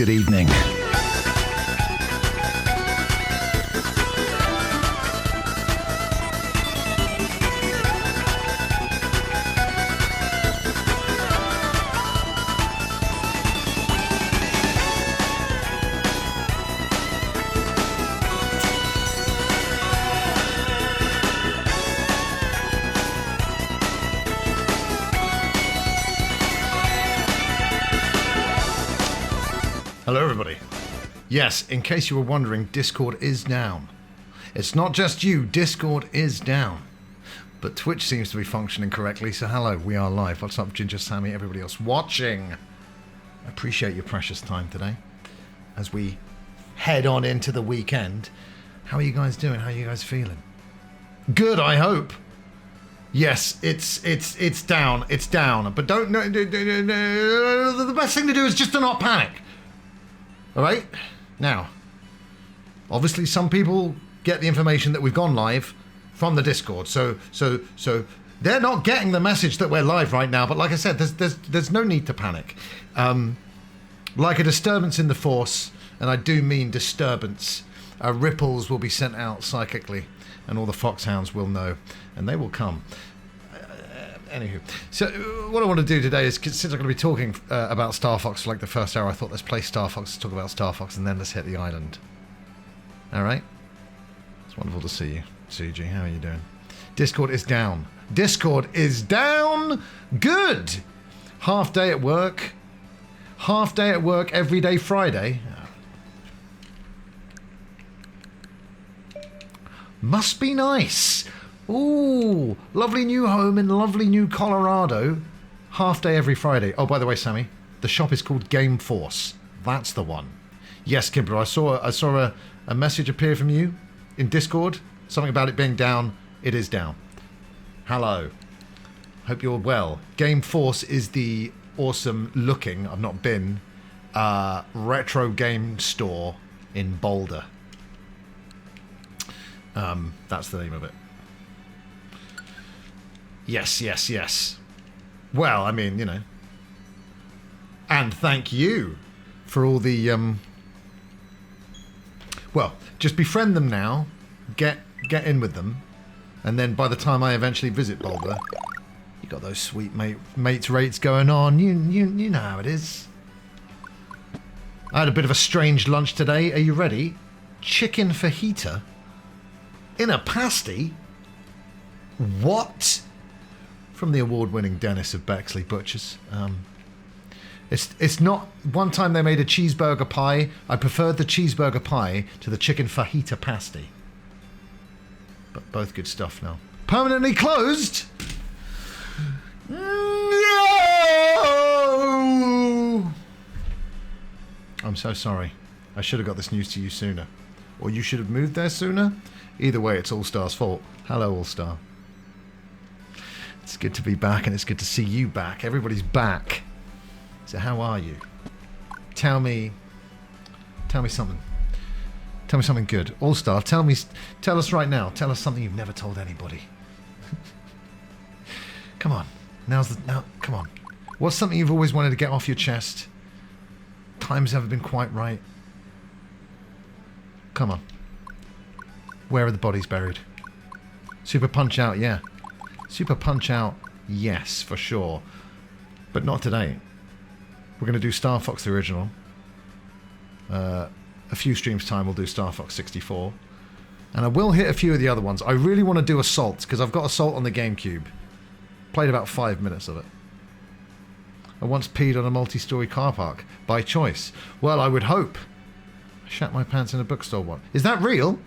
good evening. Hello everybody. Yes, in case you were wondering, Discord is down. It's not just you, Discord is down. But Twitch seems to be functioning correctly, so hello, we are live. What's up, Ginger, Sammy, everybody else watching? I appreciate your precious time today as we head on into the weekend. How are you guys doing? How are you guys feeling? Good, I hope. Yes, it's down, but don't, no, the best thing to do is just to not panic. All right, now, obviously some people get the information that we've gone live from the Discord, so they're not getting the message that we're live right now. But like I said, there's no need to panic. Like a disturbance in the force, and I do mean disturbance, ripples will be sent out psychically, and all the foxhounds will know, and they will come. Anywho, so what I want to do today is, since I'm going to be talking about StarFox for like the first hour, I thought let's play StarFox, talk about StarFox, and then let's hit the island. All right? It's wonderful to see you. Suji, how are you doing? Discord is down. Discord is down! Good! Half day at work. Half day at work every day Friday. Must be nice. Ooh, lovely new home in lovely new Colorado. Half day every Friday. Oh, by the way, Sammy, the shop is called Game Force. That's the one. Yes, Kimber, I saw a message appear from you in Discord. Something about it being down. It is down. Hello. Hope you're well. Game Force is the awesome looking, I've not been, retro game store in Boulder. That's the name of it. Yes. Well, I mean, you know. And thank you for all the, well, just befriend them now, get in with them, and then by the time I eventually visit Boulder, you got those sweet mates rates going on. You know how it is. I had a bit of a strange lunch today. Are you ready? Chicken fajita in a pasty. What? From the award-winning Dennis of Bexley Butchers. It's not... One time they made a cheeseburger pie. I preferred the cheeseburger pie to the chicken fajita pasty. But both good stuff now. Permanently closed? No! I'm so sorry. I should have got this news to you sooner. Or you should have moved there sooner. Either way, it's All-Star's fault. Hello, All-Star. It's good to be back, and it's good to see you back. Everybody's back. So how are you? Tell me something. Tell me something good. All-Star, tell us right now. Tell us something you've never told anybody. Come on. Come on. What's something you've always wanted to get off your chest? Times haven't been quite right. Come on. Where are the bodies buried? Super Punch Out, yeah. Super Punch Out, yes, for sure. But not today. We're going to do StarFox the original. A few streams time we'll do StarFox 64. And I will hit a few of the other ones. I really want to do Assault, because I've got Assault on the GameCube. Played about 5 minutes of it. I once peed on a multi-story car park. By choice. Well, I would hope. I shat my pants in a bookstore once. Is that real?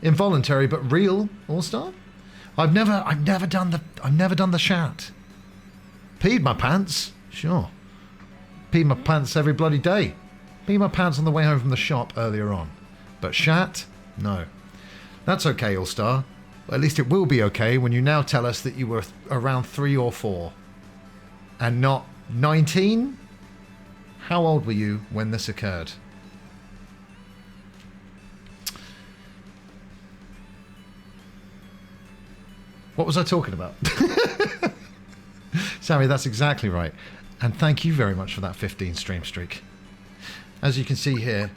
Involuntary but real, All-Star? I've never done the shat. Peed my pants, sure. Peed my pants every bloody day. Peed my pants on the way home from the shop earlier on. But shat? No. That's okay, All-Star. Well, at least it will be okay when you now tell us that you were around 3 or 4. And not 19? How old were you when this occurred? What was I talking about? Sammy, that's exactly right. And thank you very much for that 15 stream streak. As you can see here,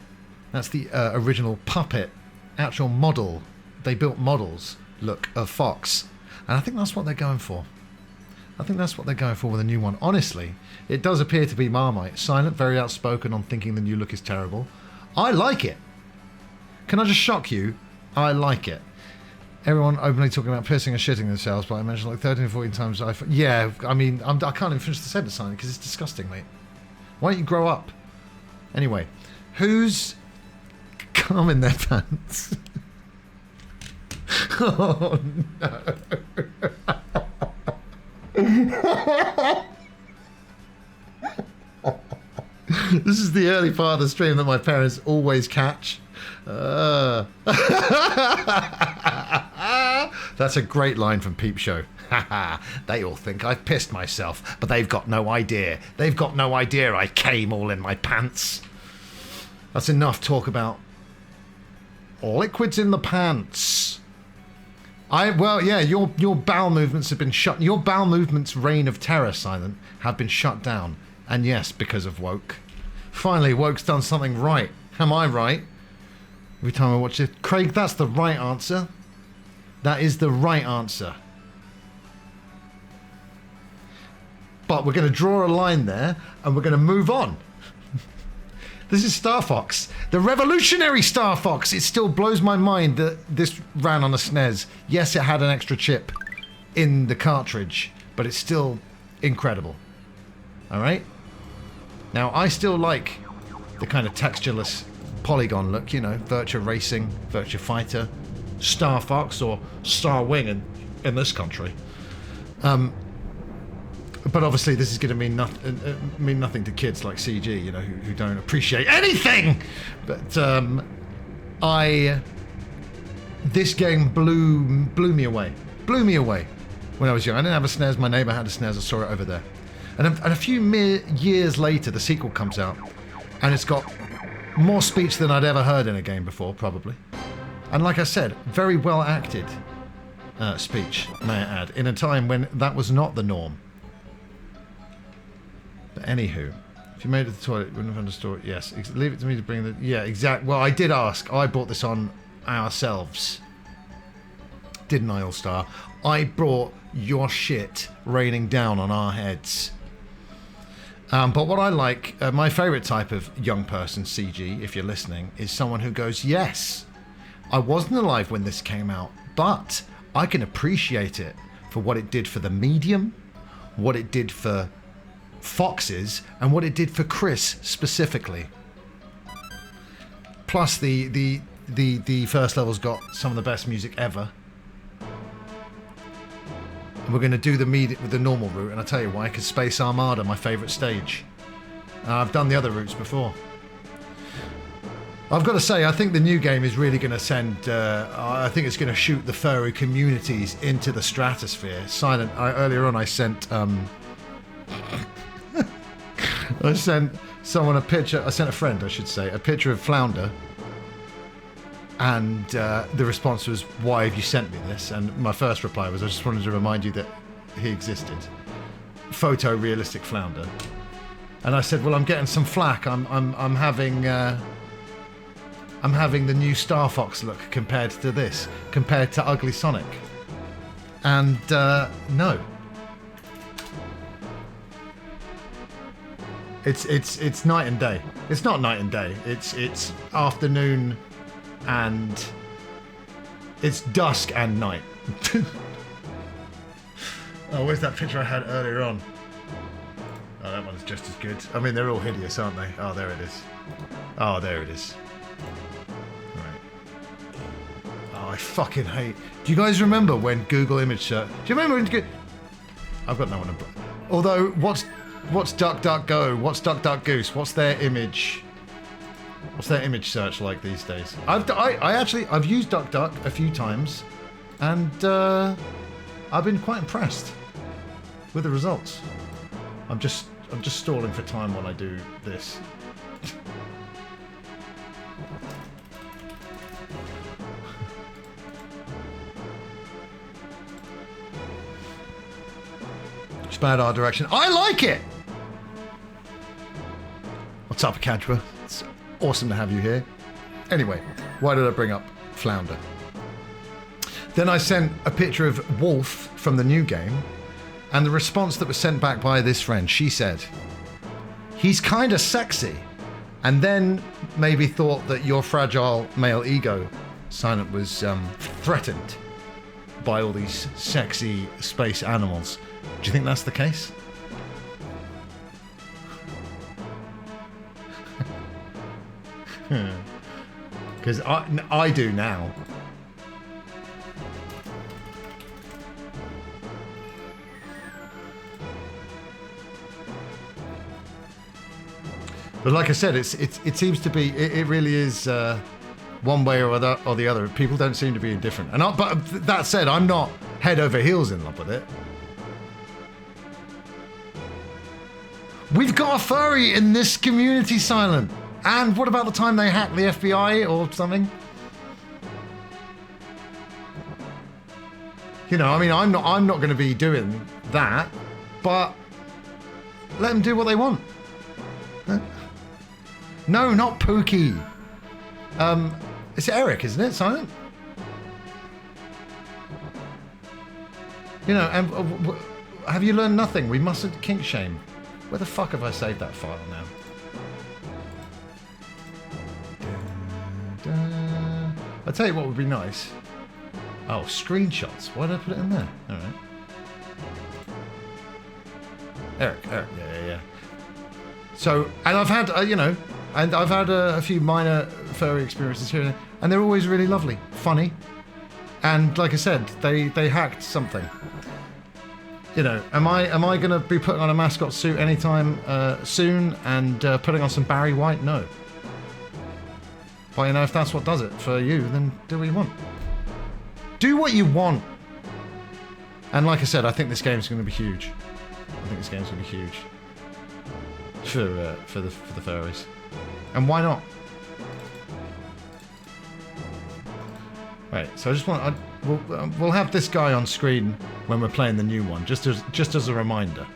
that's the original puppet, actual model. They built models, look, of Fox. And I think that's what they're going for. I think that's what they're going for with a new one. Honestly, it does appear to be Marmite. Silent, very outspoken on thinking the new look is terrible. I like it. Can I just shock you? I like it. Everyone openly talking about pissing and shitting themselves, but I mentioned like 13 or 14 times. Yeah, I mean, I can't even finish the sentence, Silent, because it's disgusting, mate. Why don't you grow up? Anyway, who's cum in their pants? Oh, no. This is the early part of the stream that my parents always catch. That's a great line from Peep Show. They all think I've pissed myself, but they've got no idea. They've got no idea I came all in my pants. That's enough talk about liquids in the pants. Well, yeah, your bowel movements have been shut. Your bowel movements' reign of terror, Silent, have been shut down. And yes, because of woke. Finally, woke's done something right. Am I right? Every time I watch it, Craig, that's the right answer. That is the right answer. But we're going to draw a line there, and we're going to move on. This is StarFox, the revolutionary StarFox. It still blows my mind that this ran on a SNES. Yes, it had an extra chip in the cartridge, but it's still incredible. All right? Now, I still like the kind of textureless polygon look, you know, Virtua Racing, Virtua Fighter, StarFox, or Star Wing in this country. But obviously, this is going to mean nothing to kids like CG, you know, who don't appreciate anything. But this game blew me away. Blew me away when I was young. I didn't have a SNES. My neighbor had a SNES. I saw it over there. And a few years later, the sequel comes out, and it's got more speech than I'd ever heard in a game before, probably. And like I said, very well acted speech, may I add, in a time when that was not the norm. But anywho, if you made it to the toilet, you wouldn't have understood it. Yes, leave it to me to bring the... Yeah, exact. Well, I did ask. I brought this on ourselves. Didn't I, All-Star? I brought your shit raining down on our heads. But what I like, my favourite type of young person, CG, if you're listening, is someone who goes, yes, I wasn't alive when this came out, but I can appreciate it for what it did for the medium, what it did for Foxes, and what it did for Chris specifically. Plus, the first level's got some of the best music ever. And we're going to do the normal route, and I'll tell you why, because Space Armada, my favourite stage. I've done the other routes before. I've got to say, I think the new game is really going to send... I think it's going to shoot the furry communities into the stratosphere. Silent, earlier on I sent... I sent someone a picture... I sent a friend, I should say, a picture of Flounder. And the response was, why have you sent me this? And my first reply was, I just wanted to remind you that he existed. Photorealistic Flounder. And I said, well, I'm getting some flack. I'm having the new StarFox look compared to this, compared to Ugly Sonic. And no. It's night and day. It's not night and day. It's afternoon and it's dusk and night. Oh, where's that picture I had earlier on? Oh, that one's just as good. I mean, they're all hideous, aren't they? Oh, there it is. Oh, there it is. Right. Oh, I fucking hate... Do you guys remember when Google image search... Do you remember when... I've got no one to... Although, what's DuckDuckGo? What's DuckDuckGoose? What's their image... What's their image search like these days? I've used DuckDuck a few times, and I've been quite impressed with the results. I'm just stalling for time while I do this. It's bad art direction. I like it. What's up, Kadra? It's awesome to have you here. Anyway, why did I bring up Flounder? Then I sent a picture of Wolf from the new game, and the response that was sent back by this friend, she said, he's kind of sexy, and then maybe thought that your fragile male ego, Silent, was threatened by all these sexy space animals. Do you think that's the case? Because I do now. But like I said, it seems to be, it really is one way or the other. People don't seem to be indifferent. But that said, I'm not head over heels in love with it. We've got a furry in this community, Silent. And what about the time they hacked the FBI or something? You know, I mean, I'm not going to be doing that, but let them do what they want. No, not Pookie. It's Eric, isn't it, Silent? You know, and have you learned nothing? We mustn't kink shame. Where the fuck have I saved that file now? I'll tell you what would be nice. Oh, screenshots. Why did I put it in there? All right. Eric, yeah. So, and I've had, I've had a few minor furry experiences here, and they're always really lovely, funny, and like I said, they hacked something. You know, am I going to be putting on a mascot suit anytime soon and putting on some Barry White? No. But you know, if that's what does it for you, then do what you want. Do what you want. And like I said, I think this game's going to be huge. For the furries. And why not? Right, so I just want we'll have this guy on screen when we're playing the new one, just as a reminder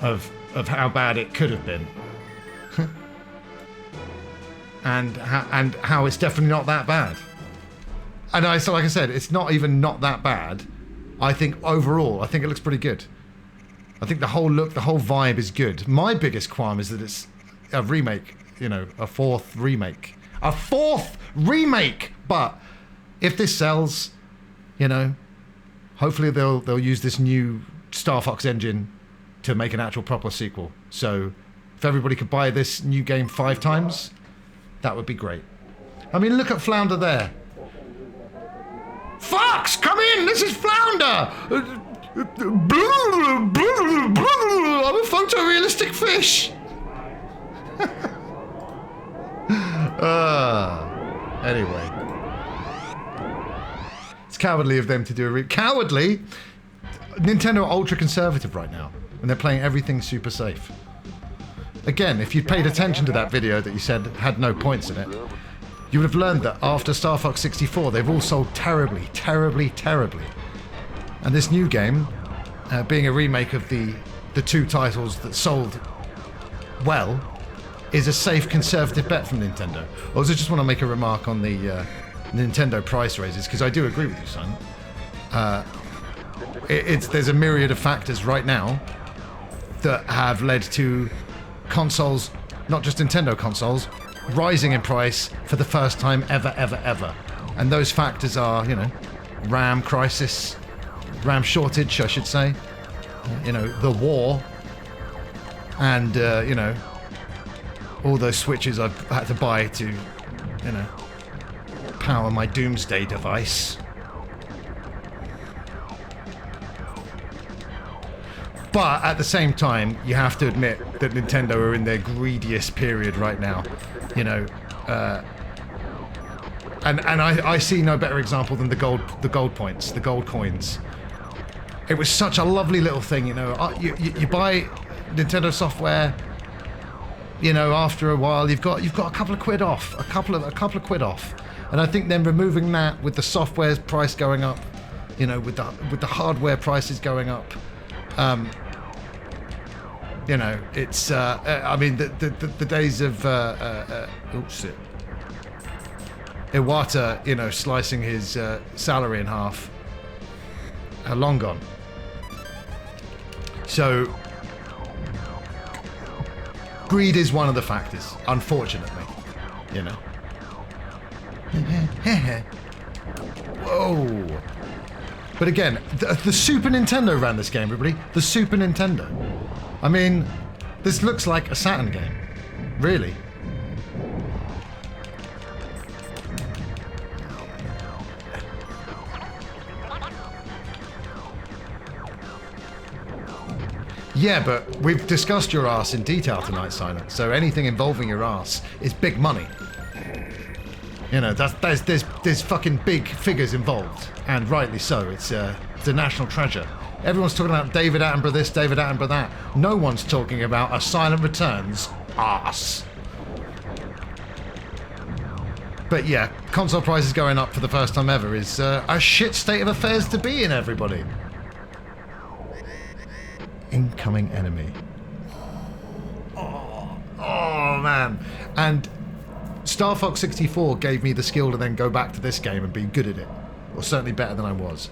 of how bad it could have been. and how it's definitely not that bad. And so like I said, it's not even not that bad. I think overall, I think it looks pretty good. I think the whole look, the whole vibe is good. My biggest qualm is that it's a remake, you know, a fourth remake. But if this sells, you know, hopefully they'll use this new StarFox engine to make an actual proper sequel. So if everybody could buy this new game 5 times, that would be great. I mean, look at Flounder there. Fox, come in! This is Flounder! I'm a photorealistic fish! Anyway. It's cowardly of them to do a cowardly? Nintendo are ultra conservative right now, and they're playing everything super safe. Again, if you'd paid attention to that video that you said had no points in it, you would have learned that after StarFox 64, they've all sold terribly. And this new game, being a remake of the 2 titles that sold well, is a safe conservative bet from Nintendo. I also just want to make a remark on the Nintendo price raises, because I do agree with you, son. There's a myriad of factors right now that have led to consoles, not just Nintendo consoles, rising in price for the first time ever. And those factors are, you know, RAM crisis, RAM shortage, I should say, you know, the war, and, you know, all those switches I've had to buy to, you know, power my doomsday device. But at the same time, you have to admit that Nintendo are in their greediest period right now, you know, and I see no better example than the gold points, the gold coins. It was such a lovely little thing, you know. You buy Nintendo software, you know, after a while you've got a couple of quid off, a couple of quid off, and I think then removing that with the software's price going up, you know, with the hardware prices going up. You know, it's, I mean, the days of, oops, Iwata, you know, slicing his salary in half are long gone. So, greed is one of the factors, unfortunately, you know. Whoa. But again, the Super Nintendo ran this game, everybody. The Super Nintendo. I mean, this looks like a Saturn game. Really. Yeah, but we've discussed your ass in detail tonight, Silent. So anything involving your ass is big money. You know, there's fucking big figures involved, and rightly so. It's a national treasure. Everyone's talking about David Attenborough this, David Attenborough that. No one's talking about a Silent Returns ass. But yeah, console prices going up for the first time ever is a shit state of affairs to be in, everybody. Incoming enemy. Oh man. And StarFox 64 gave me the skill to then go back to this game and be good at it. Or certainly better than I was.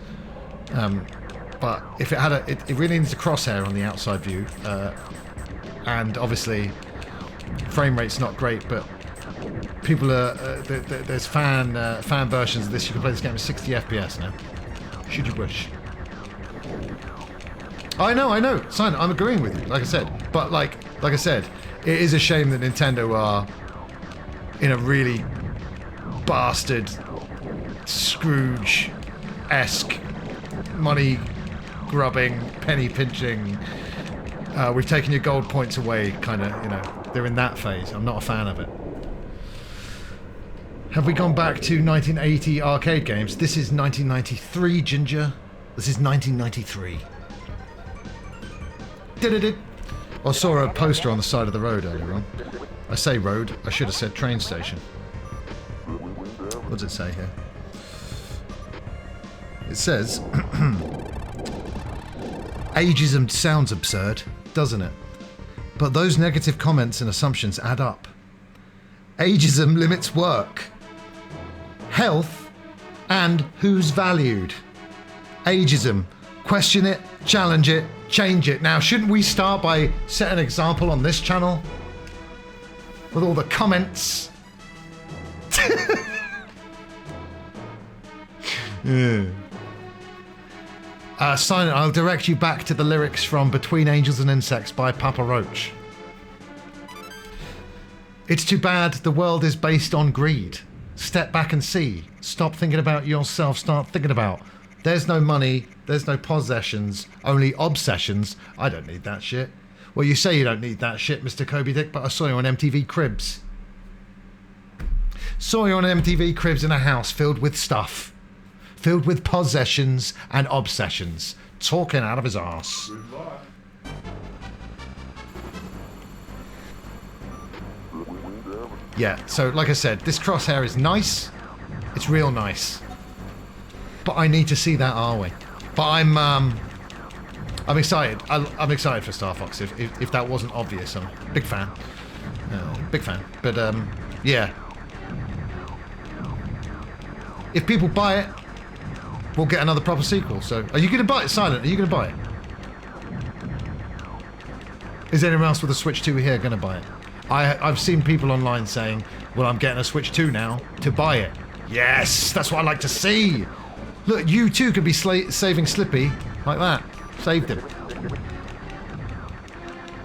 But if it had it really needs a crosshair on the outside view. And obviously, frame rate's not great, but people are, there's fan versions of this. You can play this game at 60 FPS now. Should you wish. I know, Simon, I'm agreeing with you, like I said. But like I said, it is a shame that Nintendo are in a really bastard Scrooge-esque money grubbing, penny pinching, we've taken your gold points away kind of, you know, they're in that phase. I'm not a fan of it. Have we gone back to 1980 arcade games? This is 1993, Ginger. This is 1993. I saw a poster on the side of the road earlier on. I say road, I should have said train station. What does it say here? It says, ageism sounds absurd, doesn't it? But those negative comments and assumptions add up. Ageism limits work, health, and who's valued. Ageism. Question it, challenge it, change it. Now, shouldn't we start by setting an example on this channel? With all the comments. Yeah. Silent, I'll direct you back to the lyrics from Between Angels and Insects by Papa Roach. It's too bad the world is based on greed. Step back and see. Stop thinking about yourself. Start thinking about. There's no money. There's no possessions. Only obsessions. I don't need that shit. Well, you say you don't need that shit, Mr. Kobe Dick, but I saw you on MTV Cribs. Saw you on MTV Cribs in a house filled with stuff. Filled with possessions and obsessions. Talking out of his arse. Yeah, so like I said, this crosshair is nice. It's real nice. But I need to see that R-Wing. But I'm excited. I'm excited for StarFox. If that wasn't obvious, I'm a big fan. Big fan. But yeah. If people buy it, we'll get another proper sequel. So, are you going to buy it, Silent? Are you going to buy it? Is anyone else with a Switch 2 here going to buy it? I've seen people online saying, well, I'm getting a Switch 2 now to buy it. Yes, that's what I like to see. Look, you too could be saving Slippy like that. Saved him.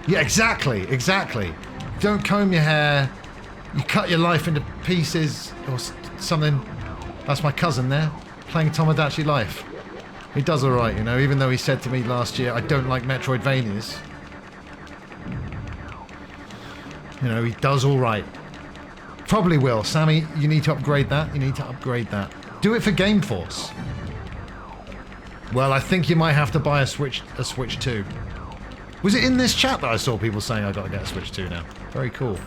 Yeah, exactly. Don't comb your hair. You cut your life into pieces or something. That's my cousin there, playing Tomodachi Life. He does alright, you know, even though he said to me last year, I don't like Metroidvanias. You know, he does alright. Probably will. Sammy, you need to upgrade that. Do it for Game Force. Well, I think you might have to buy a Switch 2. Was it in this chat that I saw people saying I got to get a Switch 2 now? Very cool.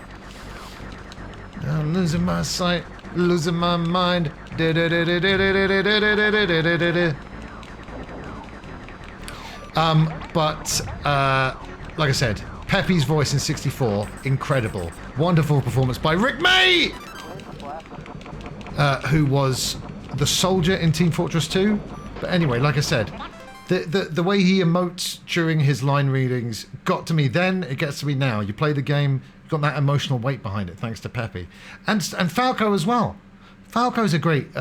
I'm losing my sight, losing my mind. But like I said, Pepe's voice in 64, incredible. Wonderful performance by Rick May! Who was the soldier in Team Fortress 2. But anyway, like I said, the way he emotes during his line readings got to me then, it gets to me now. You play the game, you've got that emotional weight behind it, thanks to Pepe. And Falco as well. Falco's a great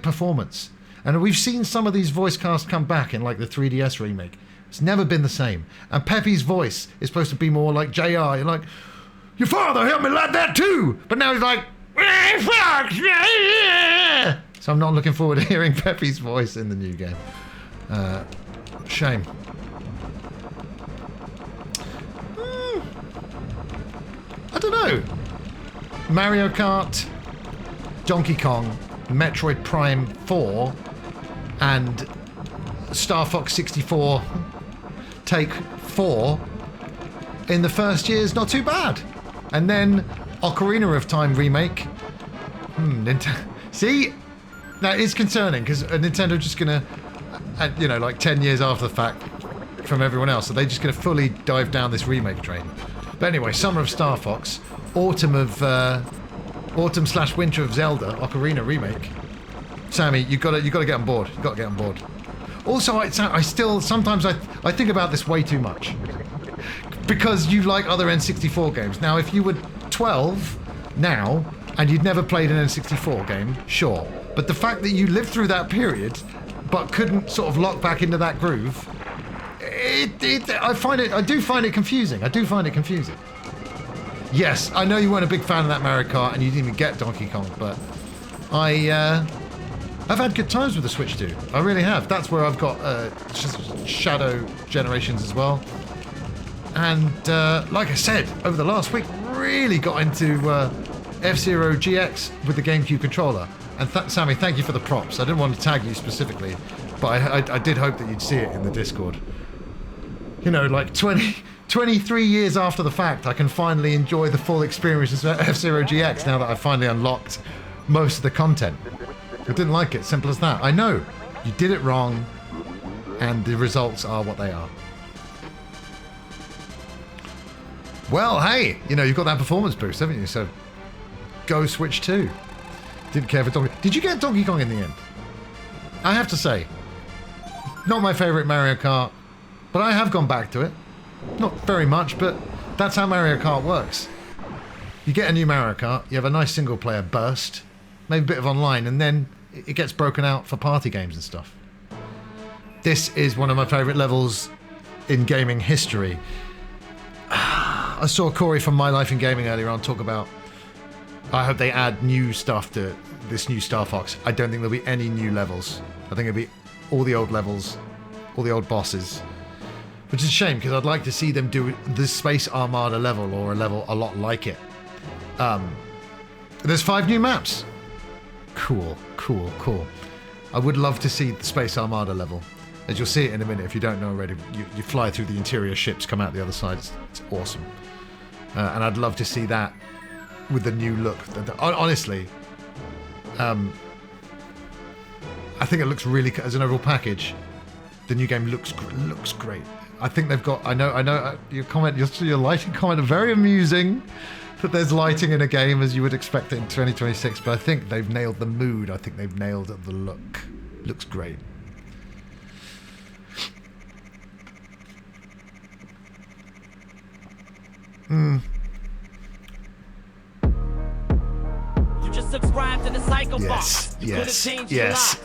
performance. And we've seen some of these voice casts come back in like the 3DS remake. It's never been the same. And Pepe's voice is supposed to be more like JR. You're like, your father helped me like that too! But now he's like, so I'm not looking forward to hearing Pepe's voice in the new game. Shame. I don't know. Mario Kart, Donkey Kong, Metroid Prime 4, and StarFox 64 Take 4 in the first year is not too bad. And then Ocarina of Time remake. See? That is concerning, because Nintendo just gonna, you know, like 10 years after the fact from everyone else, so they're just gonna fully dive down this remake train. But anyway, Summer of Star Fox, Autumn/Winter of Zelda, Ocarina remake. Sammy, you gotta get on board. You gotta get on board. Also, I still sometimes I think about this way too much, because you like other N64 games. Now, if you were 12 now and you'd never played an N64 game, sure. But the fact that you lived through that period but couldn't sort of lock back into that groove, I do find it confusing. I do find it confusing. Yes, I know you weren't a big fan of that Mario Kart and you didn't even get Donkey Kong, but I've had good times with the Switch 2. I really have. That's where I've got Shadow Generations as well. And like I said, over the last week, really got into F-Zero GX with the GameCube controller. And Sammy, thank you for the props. I didn't want to tag you specifically, but I did hope that you'd see it in the Discord. You know, like 23 years after the fact, I can finally enjoy the full experience of F-Zero GX now that I've finally unlocked most of the content. I didn't like it, simple as that. I know, you did it wrong, and the results are what they are. Well, hey, you know, you've got that performance boost, haven't you? So, go Switch 2. Didn't care for Donkey Kong. Did you get Donkey Kong in the end? I have to say, not my favourite Mario Kart, but I have gone back to it. Not very much, but that's how Mario Kart works. You get a new Mario Kart, you have a nice single-player burst, maybe a bit of online, and then it gets broken out for party games and stuff. This is one of my favourite levels in gaming history. I saw Corey from My Life in Gaming earlier on talk about, I hope they add new stuff to this new Star Fox. I don't think there'll be any new levels. I think it'll be all the old levels, all the old bosses. Which is a shame, because I'd like to see them do the Space Armada level, or a level a lot like it. There's 5 new maps. Cool, cool, cool. I would love to see the Space Armada level. As you'll see it in a minute, if you don't know already, you fly through the interior ships, come out the other side. It's awesome. And I'd love to see that with the new look. Honestly, I think it looks really, as an overall package, the new game looks great. I think they've got, I know your lighting comment are very amusing, that there's lighting in a game as you would expect it in 2026, but I think they've nailed the mood. I think they've nailed the look. Looks great. Just subscribe to the StarFox.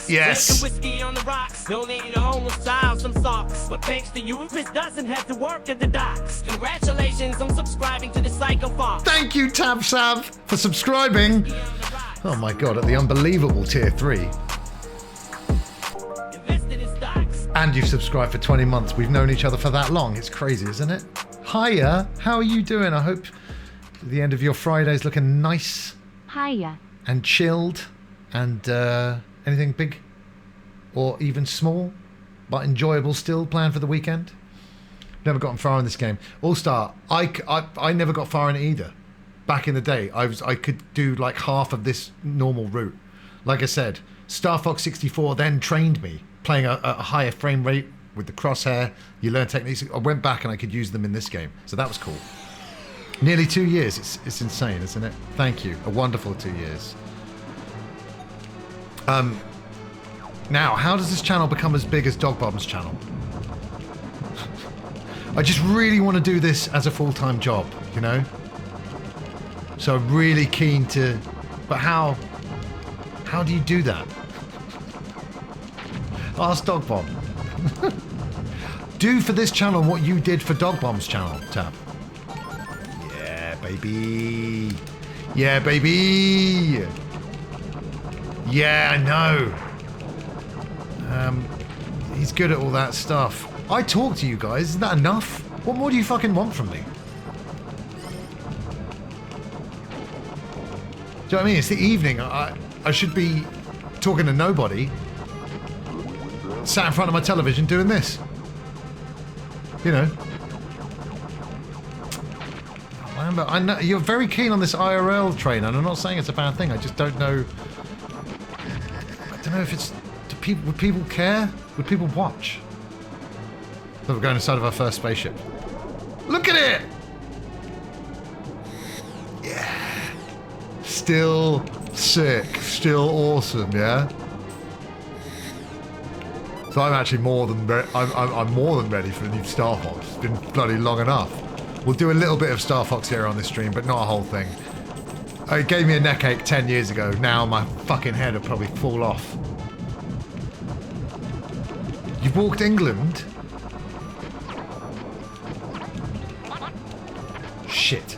Yes. Whiskey on the rocks. Donate your own style, some socks. But thanks to you, Chris doesn't have to work at the docks. Congratulations on subscribing to the StarFox. Thank you, Tab Sav, for subscribing. Oh my god, at the unbelievable tier 3. And you've subscribed for 20 months. We've known each other for that long. It's crazy, isn't it? Hiya, how are you doing? I hope the end of your Friday's looking nice. Hiya. And chilled, and anything big or even small but enjoyable still planned for the weekend? Never gotten far in this game. All-Star, I never got far in it either. Back in the day, I could do like half of this normal route. Like I said, StarFox 64 then trained me, playing a higher frame rate with the crosshair. You learn techniques. I went back and I could use them in this game. So that was cool. Nearly 2 years. It's insane, isn't it? Thank you. A wonderful 2 years. Now, how does this channel become as big as Dog Bomb's channel? I just really want to do this as a full-time job, you know? So I'm really keen to... But how do you do that? Ask Dog Bomb. Do for this channel what you did for Dog Bomb's channel, Tab. Yeah, baby. Yeah, baby. Yeah, I know. He's good at all that stuff. I talk to you guys. Isn't that enough? What more do you fucking want from me? Do you know what I mean? It's the evening. I should be talking to nobody. Sat in front of my television doing this. You know. I know you're very keen on this IRL train, and I'm not saying it's a bad thing. I just don't know. I don't know if it's. Would people care? Would people watch? So we're going inside of our first spaceship. Look at it! Yeah. Still sick. Still awesome, yeah? So I'm actually more than I'm more than ready for the new StarFox. It's been bloody long enough. We'll do a little bit of StarFox here on this stream, but not a whole thing. It gave me a neck ache 10 years ago. Now my fucking head will probably fall off. You've walked England? Shit.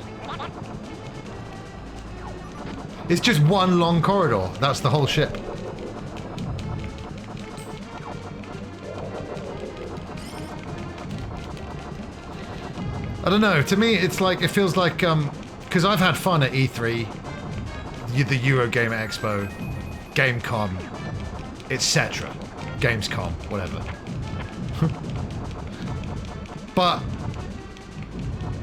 It's just one long corridor. That's the whole ship. I don't know. To me, it's like, it feels like, because I've had fun at E3, the Eurogamer Expo, Gamecom, etc. Gamescom, whatever. But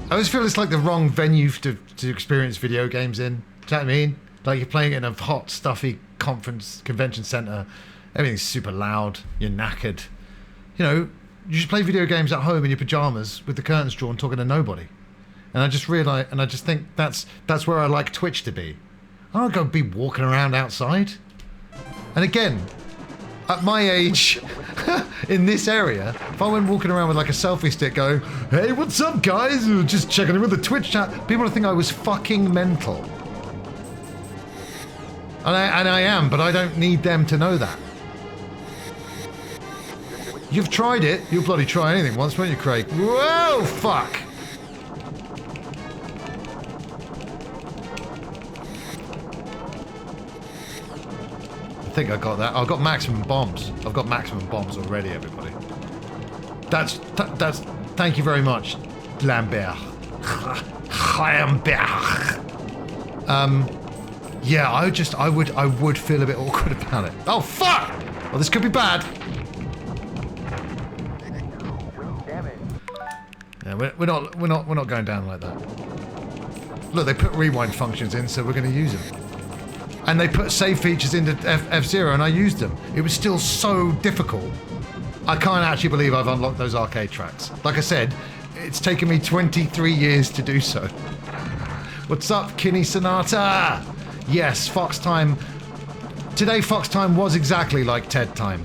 I always feel it's like the wrong venue to experience video games in. Do you know what I mean? Like you're playing it in a hot, stuffy convention center. Everything's super loud. You're knackered. You know, you just play video games at home in your pajamas with the curtains drawn, talking to nobody. And I just realize, and I just think that's where I like Twitch to be. I don't go be walking around outside. And again, at my age, in this area, if I went walking around with like a selfie stick going, hey, what's up, guys? Just checking in with the Twitch chat, people would think I was fucking mental. And I am, but I don't need them to know that. You've tried it. You'll bloody try anything once, won't you, Craig? Whoa, fuck! I think I got that. I've got maximum bombs. I've got maximum bombs already, everybody. That's thank you very much, Lambert. Lambert. Yeah, I would feel a bit awkward about it. Oh fuck! Well, this could be bad. Yeah, we're not going down like that. Look, they put rewind functions in, so we're going to use them. And they put save features into F-Zero, and I used them. It was still so difficult. I can't actually believe I've unlocked those arcade tracks. Like I said, it's taken me 23 years to do so. What's up, Kinney Sonata? Yes, Fox Time. Today, Fox Time was exactly like TED Time.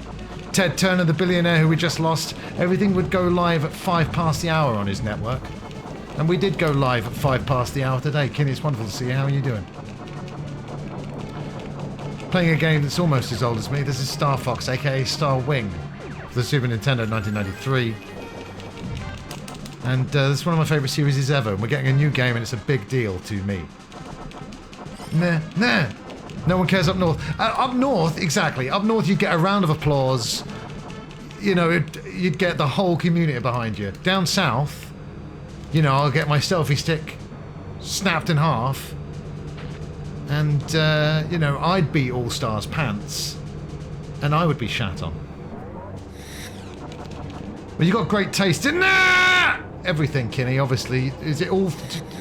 Ted Turner, the billionaire who we just lost, everything would go live at 5 past the hour on his network. And we did go live at 5 past the hour today. Kinney, it's wonderful to see you. How are you doing? Playing a game that's almost as old as me. This is StarFox, aka Star Wing, for the Super Nintendo 1993. And this is one of my favourite series ever. And we're getting a new game, and it's a big deal to me. Nah. No one cares up north. Up north, exactly. Up north, you'd get a round of applause. You know, you'd get the whole community behind you. Down south, you know, I'll get my selfie stick snapped in half. And, you know, I'd be All-Stars pants. And I would be shat on. But you got great taste in there! Everything, Kinney, obviously. Is it all...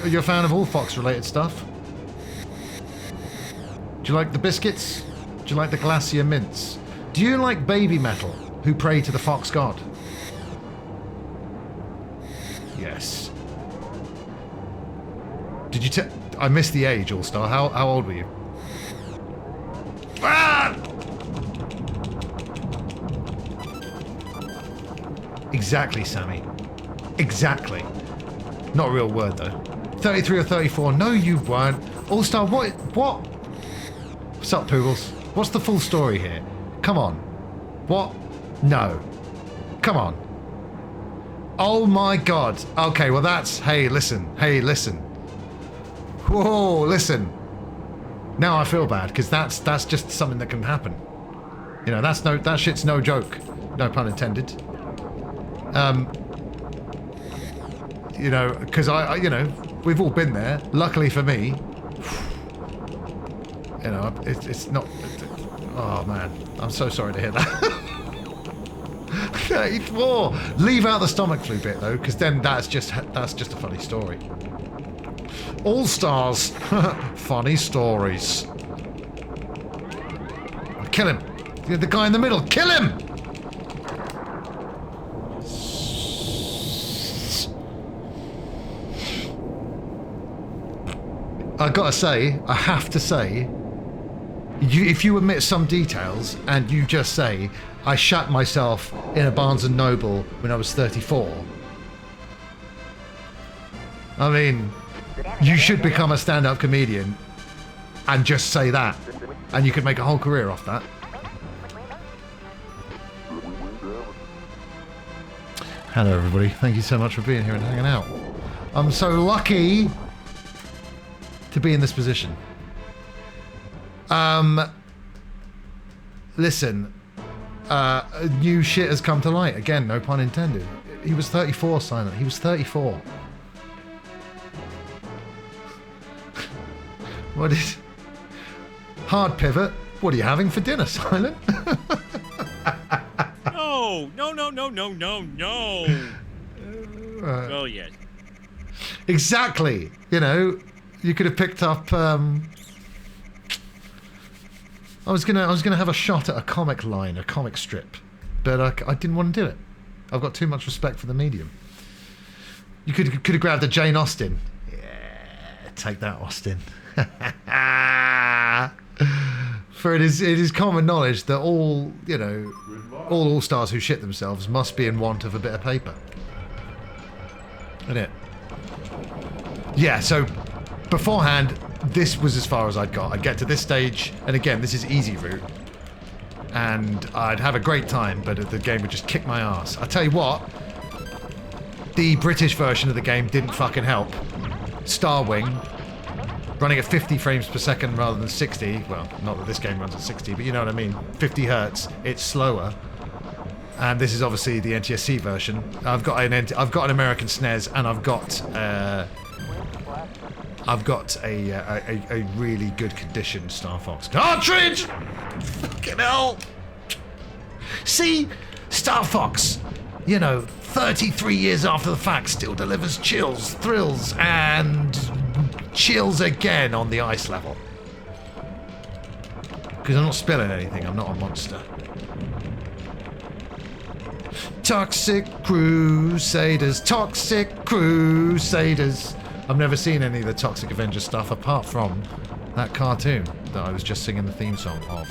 Are you a fan of all Fox-related stuff? Do you like the biscuits? Do you like the Glacier mints? Do you like Baby Metal, who pray to the Fox God? Yes. Did you I missed the age, All-Star. How old were you? Ah! Exactly, Sammy. Exactly. Not a real word, though. 33 or 34. No, you weren't. All-Star, what? What's up, Poogles? What's the full story here? Come on. What? No. Come on. Oh my god. Okay, well that's... Hey, listen. Hey, listen. Whoa, listen. Now I feel bad, because that's just something that can happen. You know, that shit's no joke. No pun intended. You know, because I you know, we've all been there. Luckily for me, you know, it's not... Oh man, I'm so sorry to hear that. 34. Leave out the stomach flu bit though, because then that's just a funny story. All stars, funny stories. Kill him. The guy in the middle. Kill him. I gotta say, I have to say, if you omit some details and you just say, I shat myself in a Barnes & Noble when I was 34. I mean, you should become a stand-up comedian and just say that. And you could make a whole career off that. Hello everybody, thank you so much for being here and hanging out. I'm so lucky to be in this position. Listen, new shit has come to light. Again, no pun intended. He was 34, Silent. He was 34. What is... Hard pivot. What are you having for dinner, Silent? No. Oh, yes. Exactly. You know, you could have picked up... I was gonna have a shot at a comic line, a comic strip, but I didn't want to do it. I've got too much respect for the medium. You could have grabbed a Jane Austen. Yeah, take that, Austen. For it is common knowledge that all all-stars who shit themselves must be in want of a bit of paper. Isn't it? Yeah. So beforehand, this was as far as I'd got. I'd get to this stage, and again, this is easy route, and I'd have a great time, but the game would just kick my ass. I tell you what, the British version of the game didn't fucking help. Starwing, running at 50 frames per second rather than 60. Well, not that this game runs at 60, but you know what I mean. 50 hertz. It's slower. And this is obviously the NTSC version. I've got an American SNES, and I've got a really good condition StarFox cartridge. Fucking hell! See, StarFox, you know, 33 years after the fact, still delivers chills, thrills, and chills again on the ice level. Because I'm not spilling anything. I'm not a monster. Toxic Crusaders, Toxic Crusaders. I've never seen any of the Toxic Avenger stuff apart from that cartoon that I was just singing the theme song of.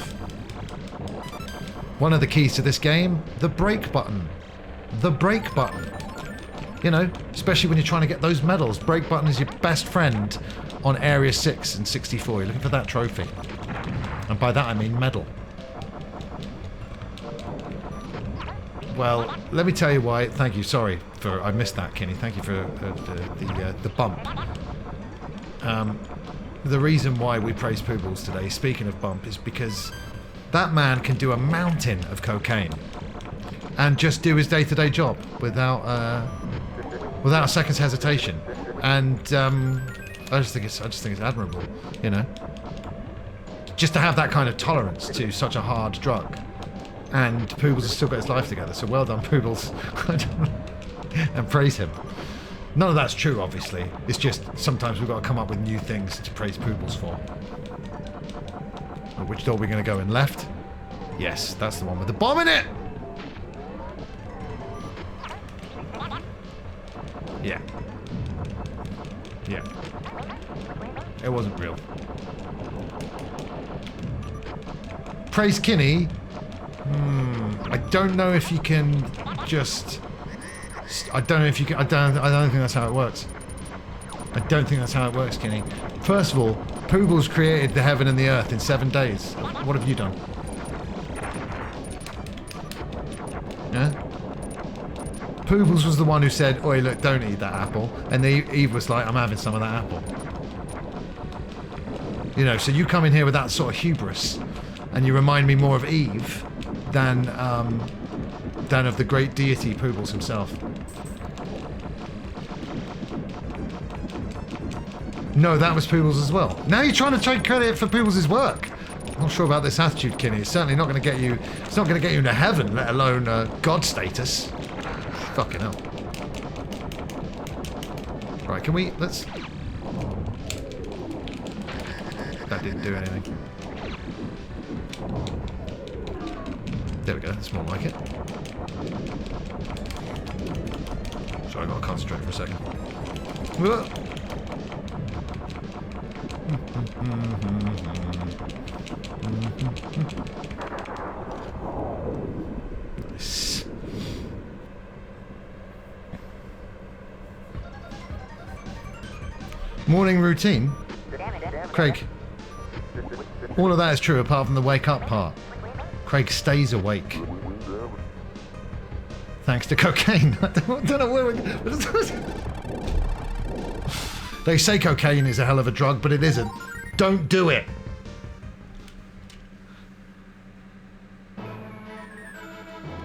One of the keys to this game, the break button. The break button. You know, especially when you're trying to get those medals. Break button is your best friend on Area 6 and 64. You're looking for that trophy. And by that I mean medal. Well, let me tell you why. Thank you. Sorry for I missed that, Kenny. Thank you for the bump. The reason why we praise Poobles today, speaking of bump, is because that man can do a mountain of cocaine and just do his day-to-day job without a second's hesitation. And I just think it's admirable, you know, just to have that kind of tolerance to such a hard drug. And Poobles has still got his life together, so well done, Poobles. And praise him. None of that's true, obviously. It's just sometimes we've got to come up with new things to praise Poobles for. But which door are we going to go in? Left? Yes, that's the one with the bomb in it! Yeah. Yeah. It wasn't real. Praise Kinney. I don't know if you can just... I don't know if you can... I don't think that's how it works. I don't think that's how it works, Kinney. First of all, Poobles created the heaven and the earth in 7 days. What have you done? Yeah? Poobles was the one who said, oi, look, don't eat that apple. And Eve was like, I'm having some of that apple. You know, so you come in here with that sort of hubris, and you remind me more of Eve than of the great deity Poobles himself. No, that was Poobles as well. Now you're trying to take credit for Poobles' work. I'm not sure about this attitude, Kinney. It's certainly not going to get you... It's not going to get you into heaven, let alone God status. Fucking hell. Right, can we... Let's... That didn't do anything. There we go. That's more like it. Sorry, I've got to concentrate for a second. Nice. Morning routine? Craig, all of that is true apart from the wake up part. Craig stays awake. Thanks to cocaine. I don't know where They say cocaine is a hell of a drug, but it isn't. Don't do it.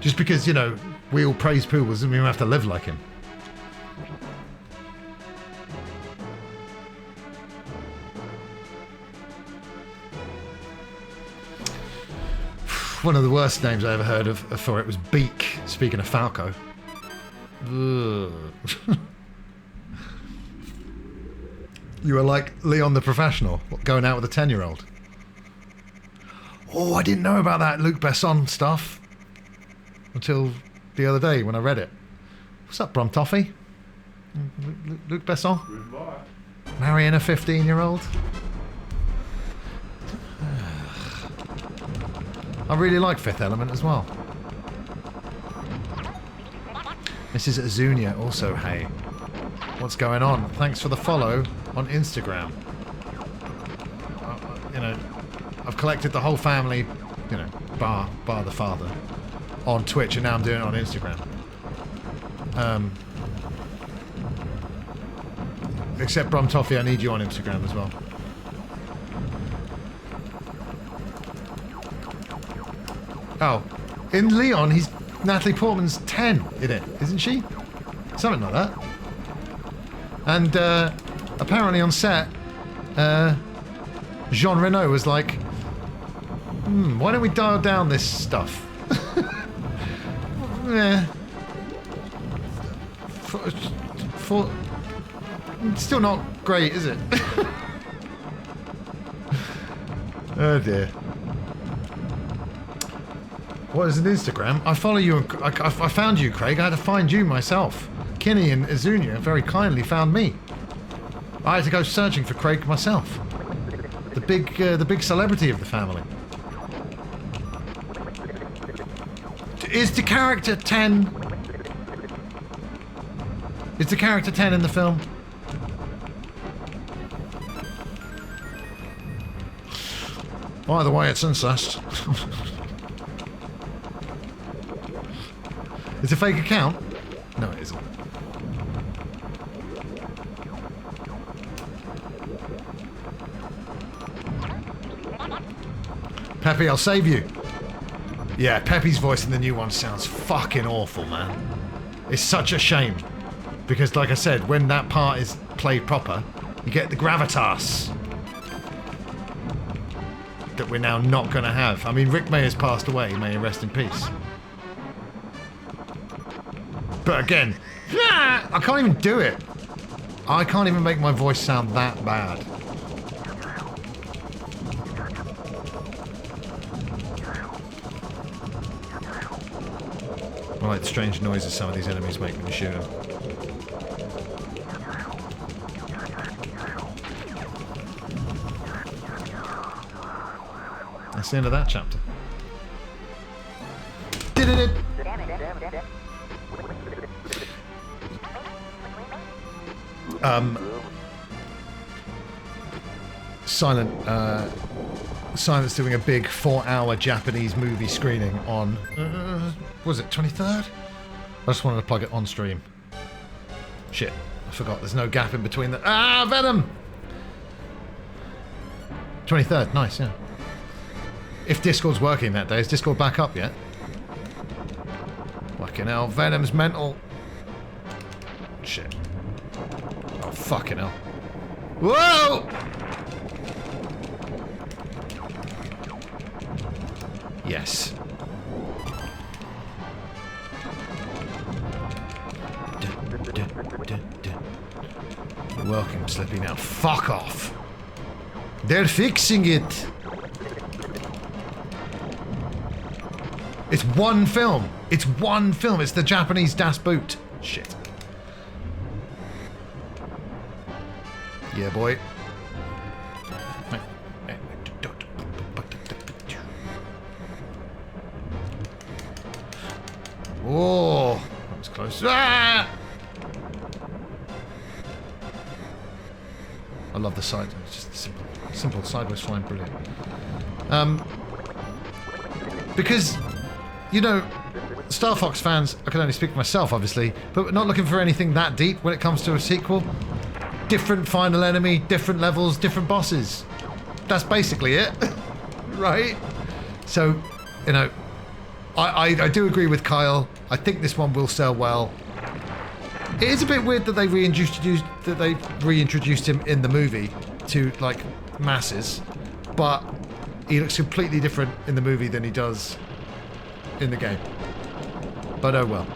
Just because, you know, we all praise Poobles doesn't mean we have to live like him. One of the worst names I ever heard of for it was Beak, speaking of Falco. Ugh. You were like Leon the Professional, going out with a 10-year-old. Oh, I didn't know about that Luc Besson stuff until the other day when I read it. What's up, Bromtoffee? Luc Besson? Marrying a 15-year-old? I really like Fifth Element as well. Mrs. Azunia also, hey. What's going on? Thanks for the follow on Instagram. You know, I've collected the whole family, you know, bar the father, on Twitch, and now I'm doing it on Instagram. Except Bromtoffee, I need you on Instagram as well. Oh, in Leon, he's Natalie Portman's 10 in it, isn't she? Something like that. And apparently on set, Jean Reno was like, why don't we dial down this stuff? Yeah. For still not great, is it? Oh dear. What is an Instagram? I follow you. I found you, Craig. I had to find you myself. Kinney and Azunia very kindly found me. I had to go searching for Craig myself. The big celebrity of the family. Is the character 10? Is the character 10 in the film? Either way, it's incest. It's a fake account? No, it isn't. Peppy, I'll save you. Yeah, Peppy's voice in the new one sounds fucking awful, man. It's such a shame. Because, like I said, when that part is played proper, you get the gravitas that we're now not going to have. I mean, Rick May has passed away. May he rest in peace. But again, I can't even do it. I can't even make my voice sound that bad. I like the strange noises some of these enemies make when you shoot them. That's the end of that chapter. Did it? Silent's doing a big 4-hour Japanese movie screening on, was it 23rd? I just wanted to plug it on stream. Shit, I forgot there's no gap in between the... Ah, Venom! 23rd, nice, yeah. If Discord's working that day, is Discord back up yet? Fucking hell, Venom's mental. Shit. Oh, fucking hell. Whoa! Yes. You're welcome, Slippy. Now fuck off. They're fixing it. It's one film. It's one film. It's the Japanese Das Boot. Shit. Yeah, boy. Oh, that was close. Ah! I love the side. It's just simple sideways flying, brilliant. Because, you know, StarFox fans, I can only speak for myself, obviously, but we're not looking for anything that deep when it comes to a sequel. Different final enemy, different levels, different bosses. That's basically it, right? So, you know, I do agree with Kyle. I think this one will sell well. It is a bit weird that they reintroduced him in the movie to like masses, but he looks completely different in the movie than he does in the game. But oh well.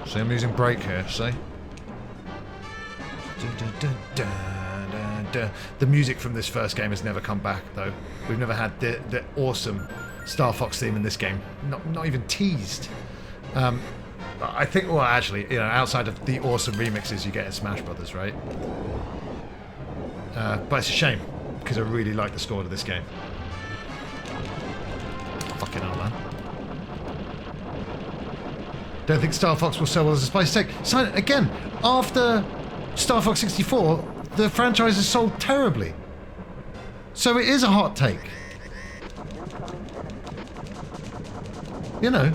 See, I'm using brake here, see? The music from this first game has never come back, though. We've never had the awesome StarFox theme in this game. Not even teased. I think, well, actually, you know, outside of the awesome remixes you get in Smash Brothers, right? But it's a shame, because I really like the score of this game. Fucking hell, man. Don't think StarFox will sell well as a spicy take. So, again, after StarFox 64, the franchise has sold terribly. So it is a hot take. You know.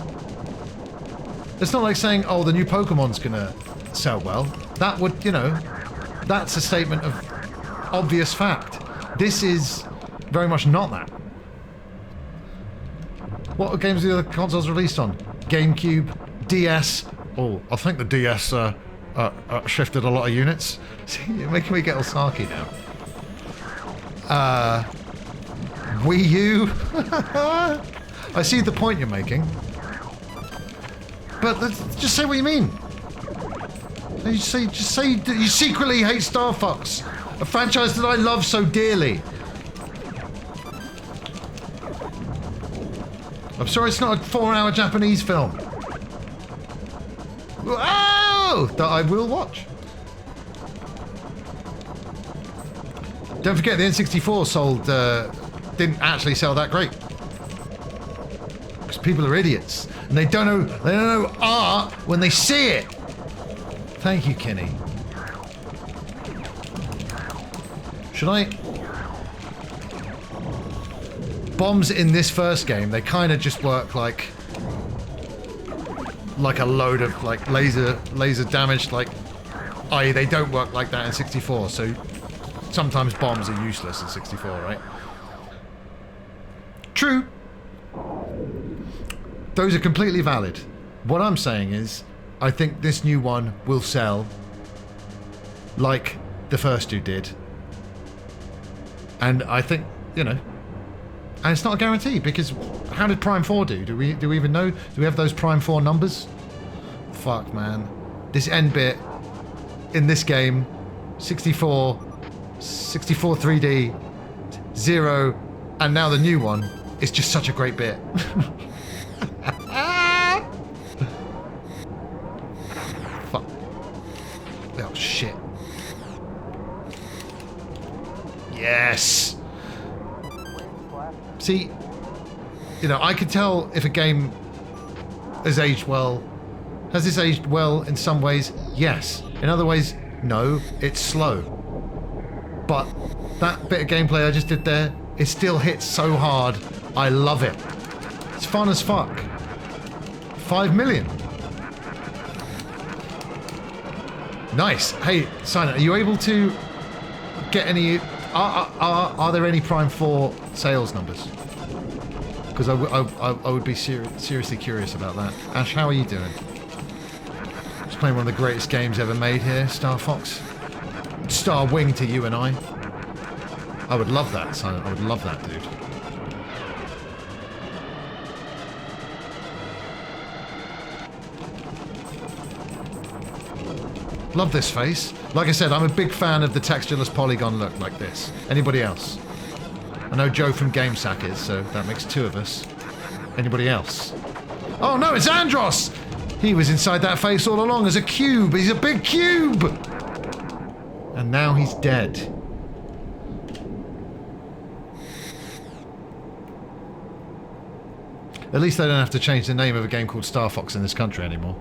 It's not like saying, oh, the new Pokemon's gonna sell well. That would, you know, that's a statement of obvious fact. This is very much not that. What games are the other consoles released on? GameCube, DS. Oh, I think the DS shifted a lot of units. See, you're making me get all sarky now. Wii U. I see the point you're making. But just say what you mean. Just say that you secretly hate StarFox, a franchise that I love so dearly. I'm sorry it's not a 4-hour Japanese film. Oh, that I will watch. Don't forget the N64 didn't actually sell that great. Because people are idiots. And they don't know art when they see it. Thank you, Kenny. Should I? Bombs in this first game, they kind of just work like a load of like laser damage, like i.e. they don't work like that in 64, so sometimes bombs are useless in 64, right? True. Those are completely valid. What I'm saying is, I think this new one will sell like the first two did. And I think, you know, and it's not a guarantee, because how did Prime 4 do? Do we even know? Do we have those Prime 4 numbers? Fuck, man. This end bit in this game, 64 3D, 0, and now the new one is just such a great bit. Fuck. Oh, shit. Yes! See, you know, I can tell if a game has aged well. Has this aged well in some ways? Yes. In other ways, no. It's slow. But that bit of gameplay I just did there, it still hits so hard. I love it. It's fun as fuck. 5 million. Nice. Hey, Silent, are you able to get any... Are there any Prime 4 sales numbers? Because I would be seriously curious about that. Ash, how are you doing? Just playing one of the greatest games ever made here, StarFox. Star Wing to you and I. I would love that, Silent. I would love that, dude. Love this face. Like I said, I'm a big fan of the textureless polygon look like this. Anybody else? I know Joe from GameSack is, so that makes 2 of us. Anybody else? Oh no, it's Andros! He was inside that face all along as a cube. He's a big cube! And now he's dead. At least they don't have to change the name of a game called StarFox in this country anymore.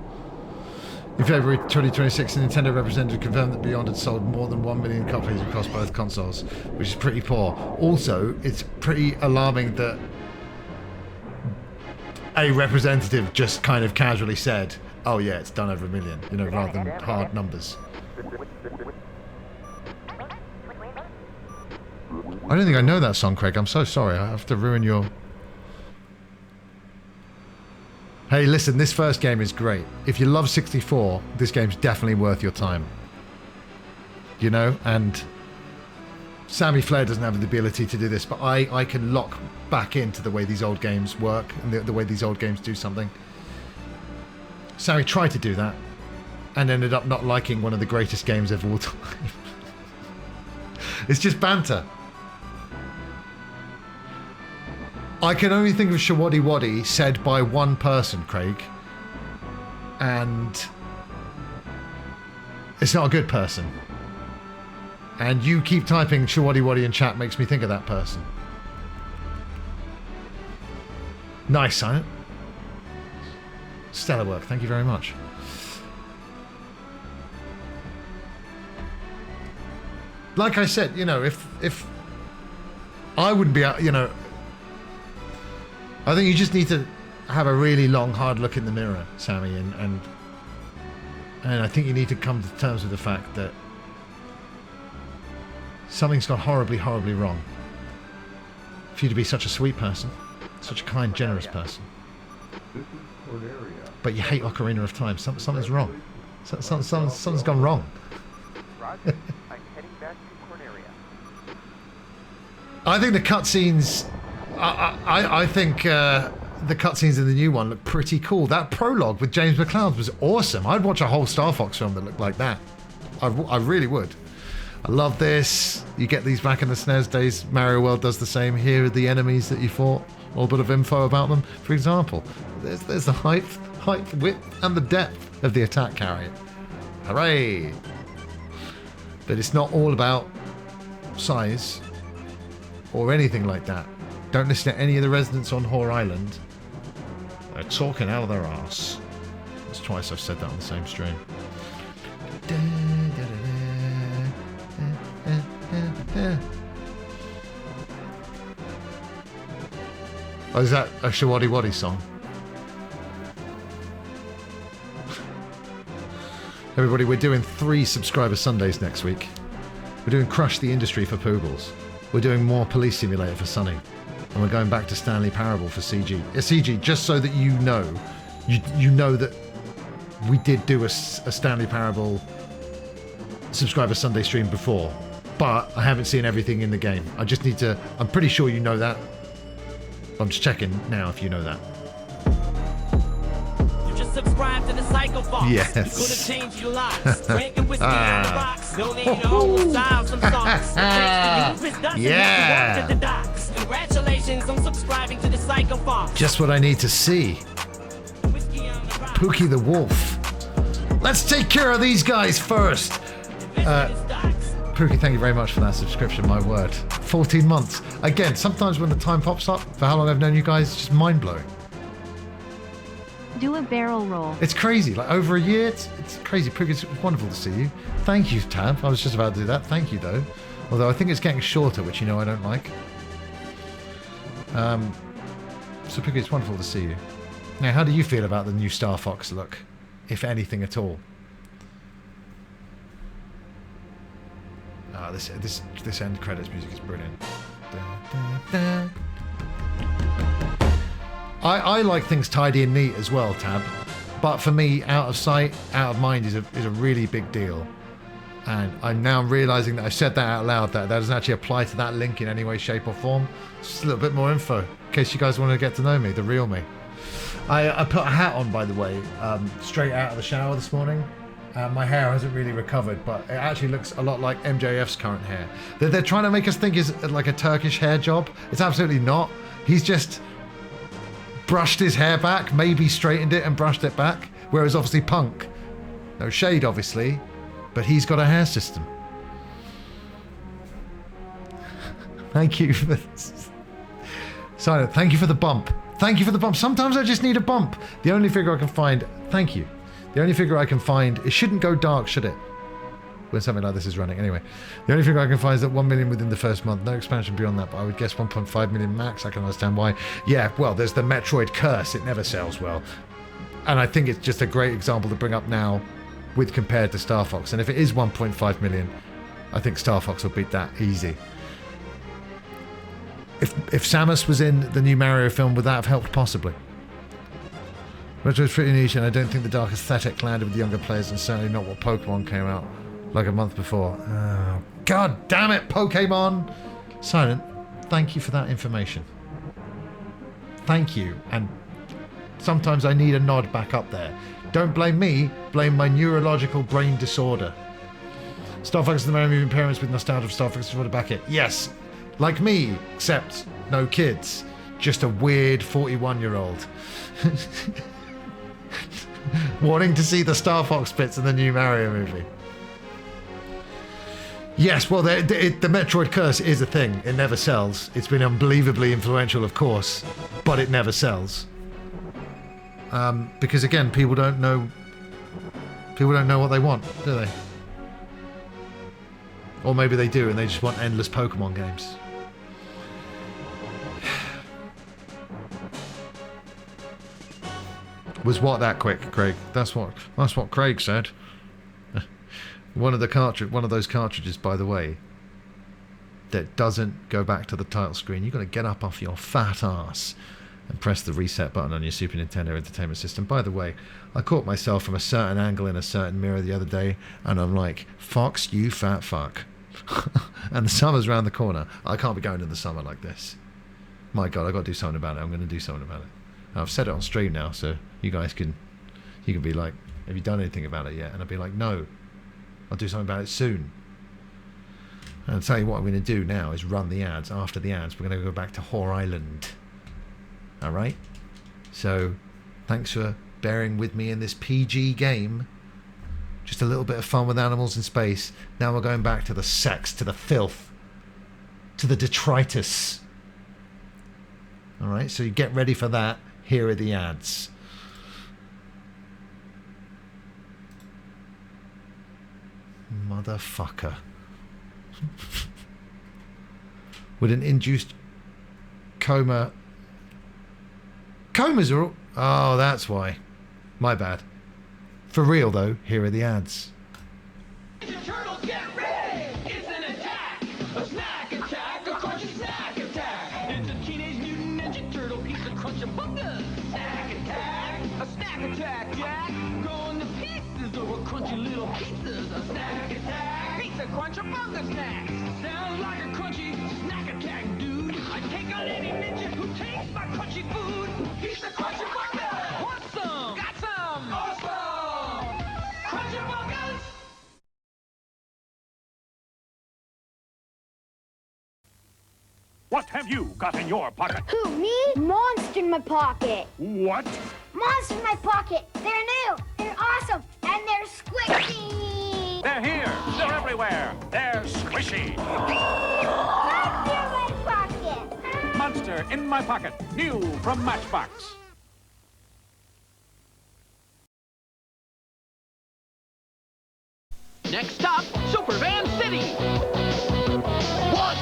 In February 2026, the Nintendo representative confirmed that Beyond had sold more than 1 million copies across both consoles, which is pretty poor. Also, it's pretty alarming that a representative just kind of casually said, oh yeah, it's done over 1 million, you know, rather than hard numbers. I don't think I know that song, Craig. I'm so sorry. I have to ruin your... Hey, listen, this first game is great. If you love 64, this game's definitely worth your time. You know, and Sammy Flair doesn't have the ability to do this, but I can lock back into the way these old games work and the way these old games do something. Sammy tried to do that and ended up not liking one of the greatest games of all time. It's just banter. I can only think of Shawadi Wadi said by one person, Craig. And it's not a good person. And you keep typing Shawadi Wadi in chat makes me think of that person. Nice, Silent. Stellar work. Thank you very much. Like I said, you know, if I wouldn't be, you know, I think you just need to have a really long, hard look in the mirror, Sammy, and I think you need to come to terms with the fact that something's gone horribly, horribly wrong for you to be such a sweet person, such a kind, generous person. But you hate Ocarina of Time. Something's wrong. Something's gone wrong. I think the cutscenes... I think the cutscenes in the new one look pretty cool. That prologue with James McCloud was awesome. I'd watch a whole StarFox film that looked like that. I really would. I love this. You get these back in the SNES days. Mario World does the same. Here are the enemies that you fought. A little bit of info about them. For example, there's the height, width, and the depth of the attack carrier. Hooray! But it's not all about size or anything like that. Don't listen to any of the residents on Whore Island. They're talking out of their arse. That's twice I've said that on the same stream. Oh, is that a Shawadi Wadi song? Everybody, we're doing 3 subscriber Sundays next week. We're doing Crush the Industry for Poogles. We're doing more Police Simulator for Sunny. And we're going back to Stanley Parable for CG. CG, just so that you know, you know that we did do a Stanley Parable subscriber Sunday stream before, but I haven't seen everything in the game. I just need to, I'm pretty sure you know that. I'm just checking now if you know that. You just subscribe to the Psycho Fox. Yes. You could have changed your lives. Drinking whiskey out of the box. Donate your own style, some socks. Yeah. At the docks. Congratulations on subscribing to the Psycho Fox. Just what I need to see. Pookie the Wolf. Let's take care of these guys first. Pookie, thank you very much for that subscription, my word. 14 months. Again, sometimes when the time pops up for how long I've known you guys, it's just mind-blowing. Do a barrel roll. It's crazy. Like, over a year, it's crazy. Prig, it's wonderful to see you. Thank you, Tab. I was just about to do that. Thank you, though. Although I think it's getting shorter, which you know I don't like. So, Pig, it's wonderful to see you. Now, how do you feel about the new StarFox look, if anything at all? Ah, this end credits music is brilliant. I like things tidy and neat as well, Tab. But for me, out of sight, out of mind is a really big deal. And I'm now realising that I've said that out loud, that doesn't actually apply to that link in any way, shape or form. Just a little bit more info, in case you guys want to get to know me, the real me. I put a hat on, by the way, straight out of the shower this morning. My hair hasn't really recovered, but it actually looks a lot like MJF's current hair. They're trying to make us think it's like a Turkish hair job. It's absolutely not. He's just brushed his hair back, maybe straightened it and brushed it back, whereas obviously Punk, no shade obviously, but he's got a hair system. Thank you for this. Silent, thank you for the bump. Thank you for the bump. Sometimes I just need a bump. The only figure I can find, thank you. The only figure I can find, it shouldn't go dark, should it? When something like this is running. Anyway, the only figure I can find is that 1 million within the first month. No expansion beyond that, but I would guess 1.5 million max. I can understand why. Yeah, well, there's the Metroid curse. It never sells well. And I think it's just a great example to bring up now with compared to StarFox. And if it is 1.5 million, I think StarFox will beat that easy. If Samus was in the new Mario film, would that have helped? Possibly. Metroid's pretty niche, and I don't think the dark aesthetic landed with the younger players, and certainly not what Pokemon came out like a month before. Oh, God damn it, Pokemon! Silent, thank you for that information. Thank you, and sometimes I need a nod back up there. Don't blame me, blame my neurological brain disorder. StarFox is the man moving parents with nostalgia for StarFox to back it. Yes, like me, except no kids. Just a weird 41-year-old. Wanting to see the StarFox bits in the new Mario movie. Yes, well, the Metroid curse is a thing. It never sells. It's been unbelievably influential, of course, but it never sells. Because again, people don't know what they want, do they? Or maybe they do, and they just want endless Pokemon games. Was what that quick, Craig? That's what Craig said. One of those cartridges, by the way, that doesn't go back to the title screen. You've got to get up off your fat ass and press the reset button on your Super Nintendo Entertainment System. By the way, I caught myself from a certain angle in a certain mirror the other day, and I'm like, Fox, you fat fuck. And the summer's around the corner. I can't be going to the summer like this. My God, I've got to do something about it. I'm going to do something about it. I've said it on stream now, so you guys can be like, have you done anything about it yet? And I'll be like, no, I'll do something about it soon. And I'll tell you what I'm going to do now is run the ads. After the ads, we're going to go back to Whore Island. All right? So, thanks for bearing with me in this PG game. Just a little bit of fun with animals in space. Now we're going back to the sex, to the filth, to the detritus. All right, so you get ready for that. Here are the ads. Motherfucker. With an induced coma. Comas are all... Oh, that's why. My bad. For real, though, here are the ads. Ninja Turtles, get ready! It's an attack! A snack attack! A crunchy snack attack! It's a Teenage Mutant Ninja Turtle piece of crunch-a-bunga! Snack attack! A snack attack, Jack! Going to pieces over crunchy little pizzas! A snack attack! Pizza crunch-a-bunga snacks! Sounds like a crunchy snack attack, dude! I take on any ninja who takes my crunchy food! Pizza crunch-a-bunga! Want some? Got some! Awesome! Crunch-a-bungas! What have you got in your pocket? Who, me? Monster in my pocket. What? Monster in my pocket. They're new. They're awesome. And they're squishy. They're here. They're everywhere. They're squishy. Thank you. here in my pocket. New from Matchbox. Next stop, Supervan City. 1,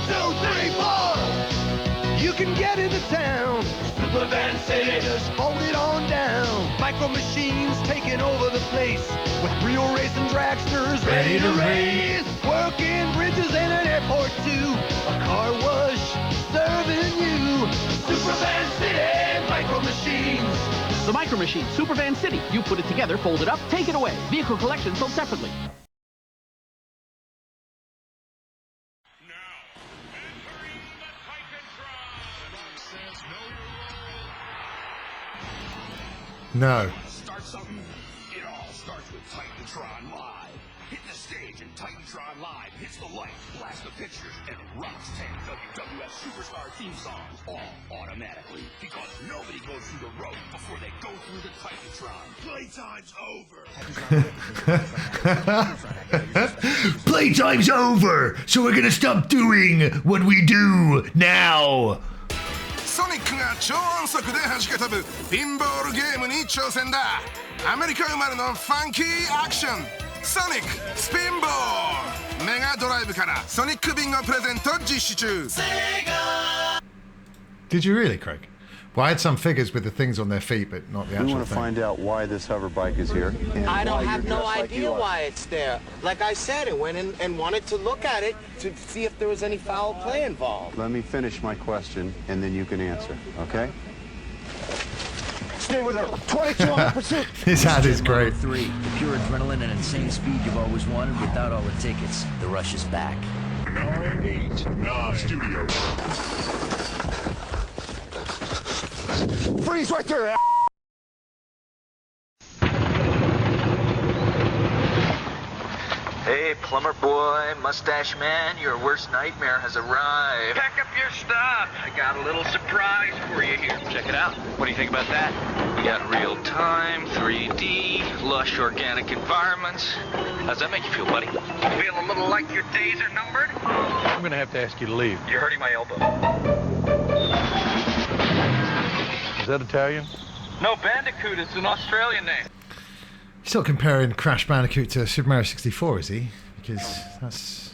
2, 3, 4. You can get into town. Supervan City. Just fold it on down. Micro machines taking over the place with real racing dragsters ready to race. Working bridges and an airport too. A car wash serving you. Supervan City Micro Machines. The Micro Machine, Supervan City. You put it together, fold it up, take it away. Vehicle collection sold separately. No. Start something? It all starts with Titantron Live. Hit the stage and Titantron Live hits the lights, blasts the pictures, and rocks 10 WWF Superstar theme songs all automatically. Because nobody goes through the road before they go through the Titantron's over. Playtime's over, so we're gonna stop doing what we do now. ソニックが超音速で弾け飛ぶピンボールゲームに挑戦だ。アメリカ生まれのファンキーアクションソニックスピンボールメガドライブからソニックビンゴプレゼント実施中。 Did you really, Craig? Well, I had some figures with the things on their feet, but not the We actual want to thing. find out why this hover bike is here. and I why don't you're have no dressed like idea you are. why it's there. Like I said, I went in and wanted to look at it to see if there was any foul play involved. Let me finish my question, and then you can answer, okay? Stay with her. 22 on the pursuit. His hat is great. 3, the pure adrenaline and insane speed you've always wanted without all the tickets. The rush is back. 9-8, Nah Studio. Freeze right there. Hey, plumber boy, mustache man, your worst nightmare has arrived. Pack up your stuff. I got a little surprise for you here. Check it out. What do you think about that? You got real-time, 3D, lush organic environments. How's that make you feel, buddy? Feel a little like your days are numbered? I'm gonna have to ask you to leave. You're hurting my elbow. Is that Italian? No, Bandicoot. It's an Australian name. He's not comparing Crash Bandicoot to Super Mario 64, is he? Because that's...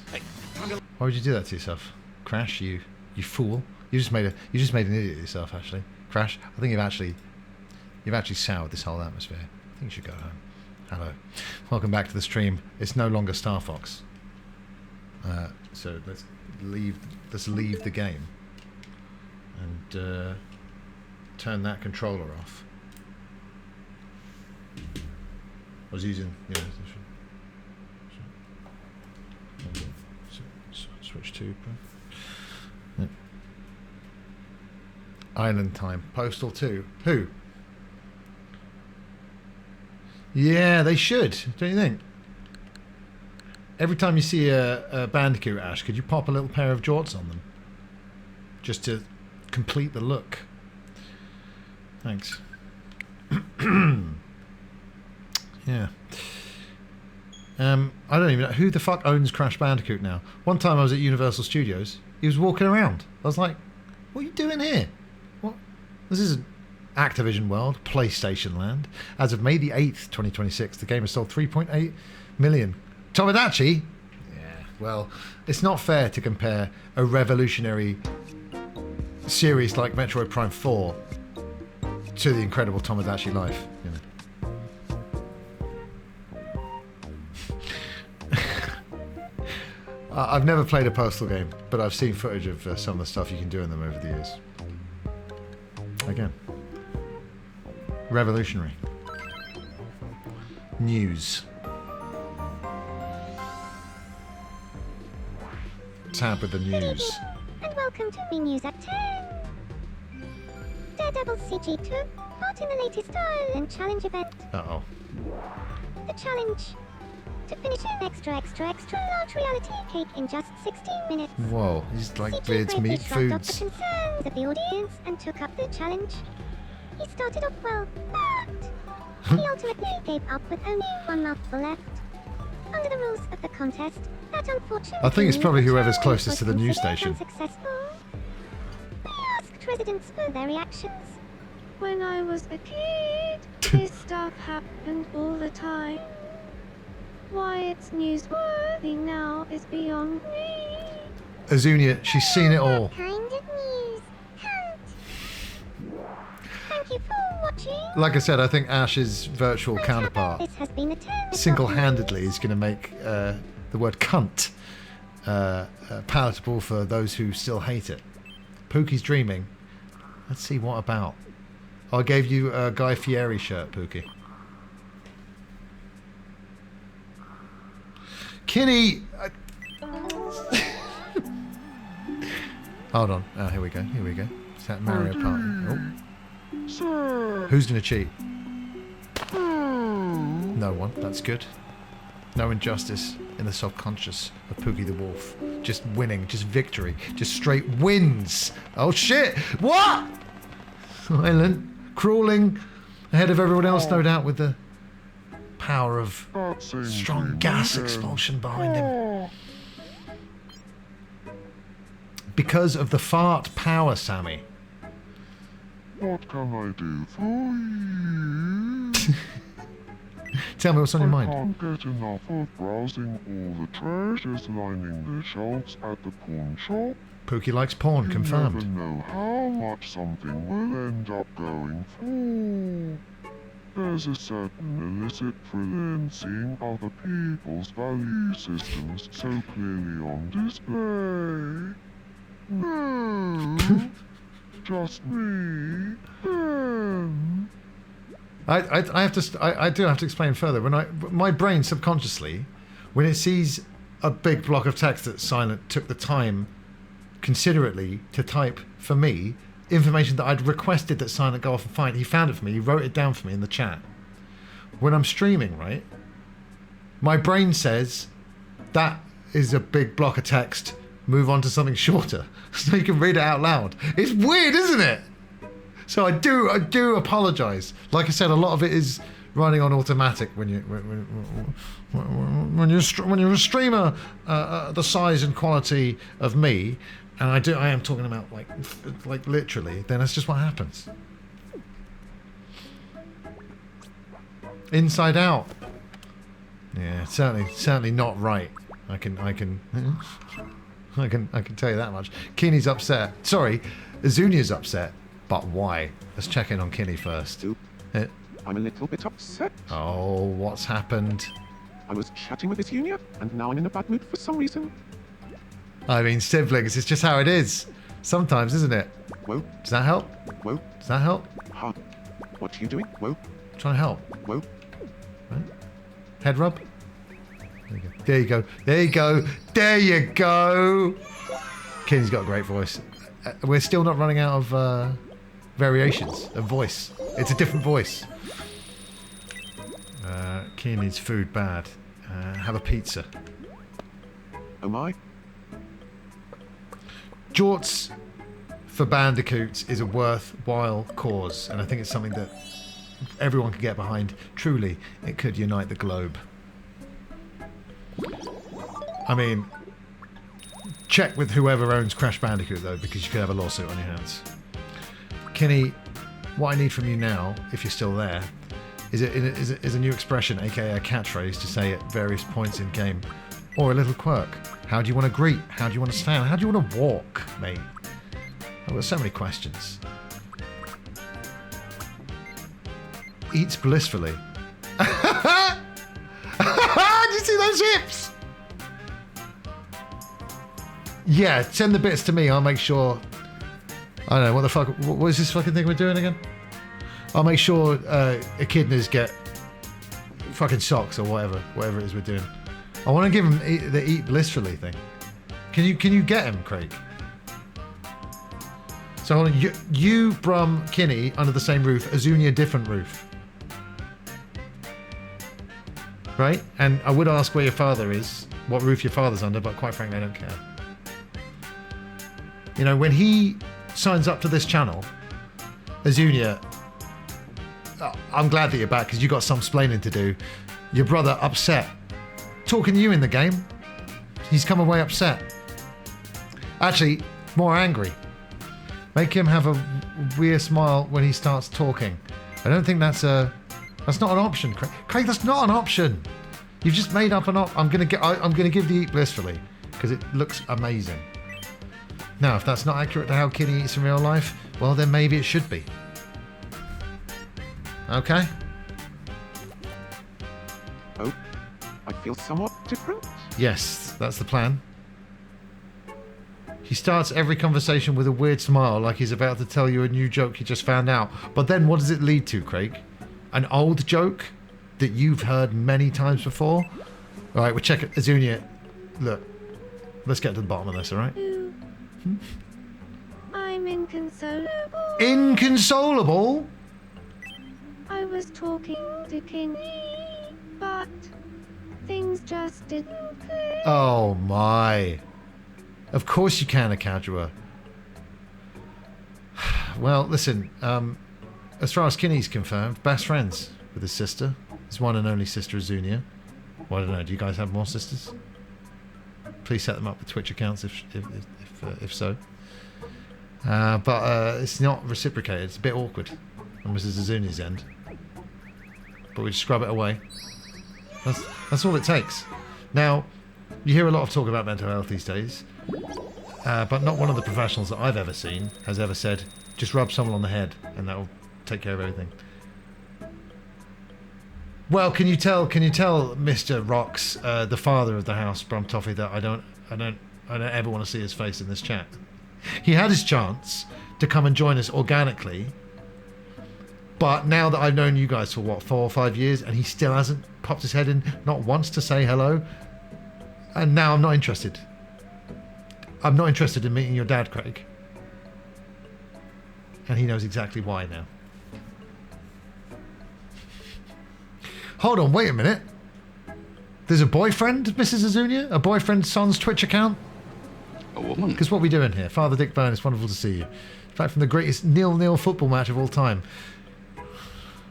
Why would you do that to yourself? Crash, you fool. You just made an idiot of yourself, actually. Crash, I think you've actually soured this whole atmosphere. I think you should go home. Hello. Welcome back to the stream. It's no longer StarFox. So let's leave the game and turn that controller off. I was using, switch to Island Time, Postal 2. Who? Yeah, they should, don't you think? Every time you see a Bandicoot, Ash, could you pop a little pair of jorts on them? Just to complete the look. Thanks. Yeah. I don't even know who the fuck owns Crash Bandicoot now. One time I was at Universal Studios, he was walking around. I was like, what are you doing here? What? This is Activision World, PlayStation Land. As of May the 8th, 2026, the game has sold 3.8 million. Tomodachi? Yeah, well, it's not fair to compare a revolutionary series like Metroid Prime 4 to the incredible Tomodachi Life, you know. I've never played a Postal game, but I've seen footage of some of the stuff you can do in them over the years. Again, revolutionary. News. Tab with the news. And welcome to Me News at 10. Daredevil CG2, part in the latest style and challenge event. Uh-oh. The challenge: to finish an extra large reality cake in just 16 minutes. Whoa, he's like CG Beard's bravely Meat shrugged off Foods. the concerns of the audience and took up the challenge. He started off well, but he ultimately gave up with only one mouthful left. Under the rules of the contest, that unfortunately I think it's probably the whoever's challenge closest was to the news considered station. unsuccessful. We asked residents for their reactions. When I was a kid, this stuff happened all the time. Why it's newsworthy now is beyond me. Azunia, she's seen it all. What kind of news? Hunt. Thank you for watching. Like I said, I think Ash's virtual counterpart This has been a turn. single-handedly is going to make the word cunt palatable for those who still hate it. Pookie's dreaming. Let's see, what about? I gave you a Guy Fieri shirt, Pookie. Kinney! Hold on. Oh, here we go. Here we go. It's that Mario Party. Oh. Who's going to cheat? No one. That's good. No injustice in the subconscious of Pookie the Wolf. Just winning. Just victory. Just straight wins. Oh, shit! What? Silent. Crawling ahead of everyone else, no doubt, with the power of strong gas expulsion behind him. Because of the fart power, Sammy. What can I do for you? Tell me what's on your mind. I can't get enough of browsing all the treasures lining the shelves at the pawn shop. Pookie likes porn, confirmed. You never know how much something will end up going for. There's a certain illicit thrill in seeing other people's value systems so clearly on display. Just me. I do have to explain further. My brain subconsciously, when it sees a big block of text that Silent took the time considerately to type for me information that I'd requested that Silent go off and find. He found it for me. He wrote it down for me in the chat. When I'm streaming, right, my brain says that is a big block of text. Move on to something shorter so you can read it out loud. It's weird, isn't it? So I do apologise. Like I said, a lot of it is running on automatic when you're a streamer the size and quality of me, and I am talking about like literally. Then that's just what happens. Inside Out. Yeah, certainly not right. I can tell you that much. Keeney's upset. Sorry, Azunia's upset. But why? Let's check in on Kinney first. I'm a little bit upset. Oh, what's happened? I was chatting with Azunia, and now I'm in a bad mood for some reason. I mean, siblings, it's just how it is. Sometimes, isn't it? Whoa. Does that help? Whoa. Does that help? Huh. What are you doing? Whoa. I'm trying to help. Whoa. Right. Head rub. There you go. There you go. There you go. Kinney's got a great voice. We're still not running out of variations of voice. It's a different voice. Keen needs food bad. Have a pizza. Oh my. Jorts for bandicoots is a worthwhile cause, and I think it's something that everyone could get behind. Truly, it could unite the globe. I mean, check with whoever owns Crash Bandicoot, though, because you could have a lawsuit on your hands. Kenny, what I need from you now, if you're still there, is a new expression, aka a catchphrase, to say at various points in game, or a little quirk. How do you want to greet? How do you want to stand? How do you want to walk, mate? I've got so many questions. Eats blissfully. Did you see those hips? Yeah, send the bits to me. I'll make sure. I don't know what the fuck. What is this fucking thing we're doing again? I'll make sure echidnas get fucking socks or whatever it is we're doing. I want to give them the eat blissfully thing. Can you get him, Craig? So hold on, you Brum, Kinney under the same roof, Azunia different roof, right? And I would ask where your father is, what roof your father's under, but quite frankly, I don't care. You know, when he signs up to this channel, Azunia, I'm glad that you're back because you got some splaining to do. Your brother upset, talking to you in the game. He's come away upset. Actually, more angry. Make him have a weird smile when he starts talking. I don't think that's not an option, Craig. Craig, that's not an option. You've just made up an option. I'm gonna give the eat blissfully because it looks amazing. Now, if that's not accurate to how Kitty eats in real life, well then maybe it should be. Okay. Oh, I feel somewhat different. Yes, that's the plan. He starts every conversation with a weird smile, like he's about to tell you a new joke he just found out. But then what does it lead to, Craig? An old joke that you've heard many times before? All right, we'll check it. Azunia, look, let's get to the bottom of this, all right? I'm inconsolable. Inconsolable? I was talking to King, but things just didn't click. Oh my. Of course you can, Akadra. Well, listen, as far as Kinney's confirmed, best friends with his sister. His one and only sister, Azunia. Well, I don't know, do you guys have more sisters? Please set them up with Twitch accounts if so. But it's not reciprocated. It's a bit awkward on Mrs. Azunia's end. But we just scrub it away. That's all it takes. Now, you hear a lot of talk about mental health these days. But not one of the professionals that I've ever seen has ever said, just rub someone on the head and that will take care of everything. Well, can you tell Mr. Rocks, the father of the house, Brum Toffee, that I don't ever want to see his face in this chat. He had his chance to come and join us organically, but now that I've known you guys for what, 4 or 5 years, and he still hasn't popped his head in not once to say hello, and now I'm not interested. I'm not interested in meeting your dad, Craig. And he knows exactly why now. Hold on, wait a minute. There's a boyfriend, Mrs. Azunia? A boyfriend's son's Twitch account? A woman? Because what are we doing here? Father Dick Byrne, it's wonderful to see you. Back from the greatest 0-0 football match of all time.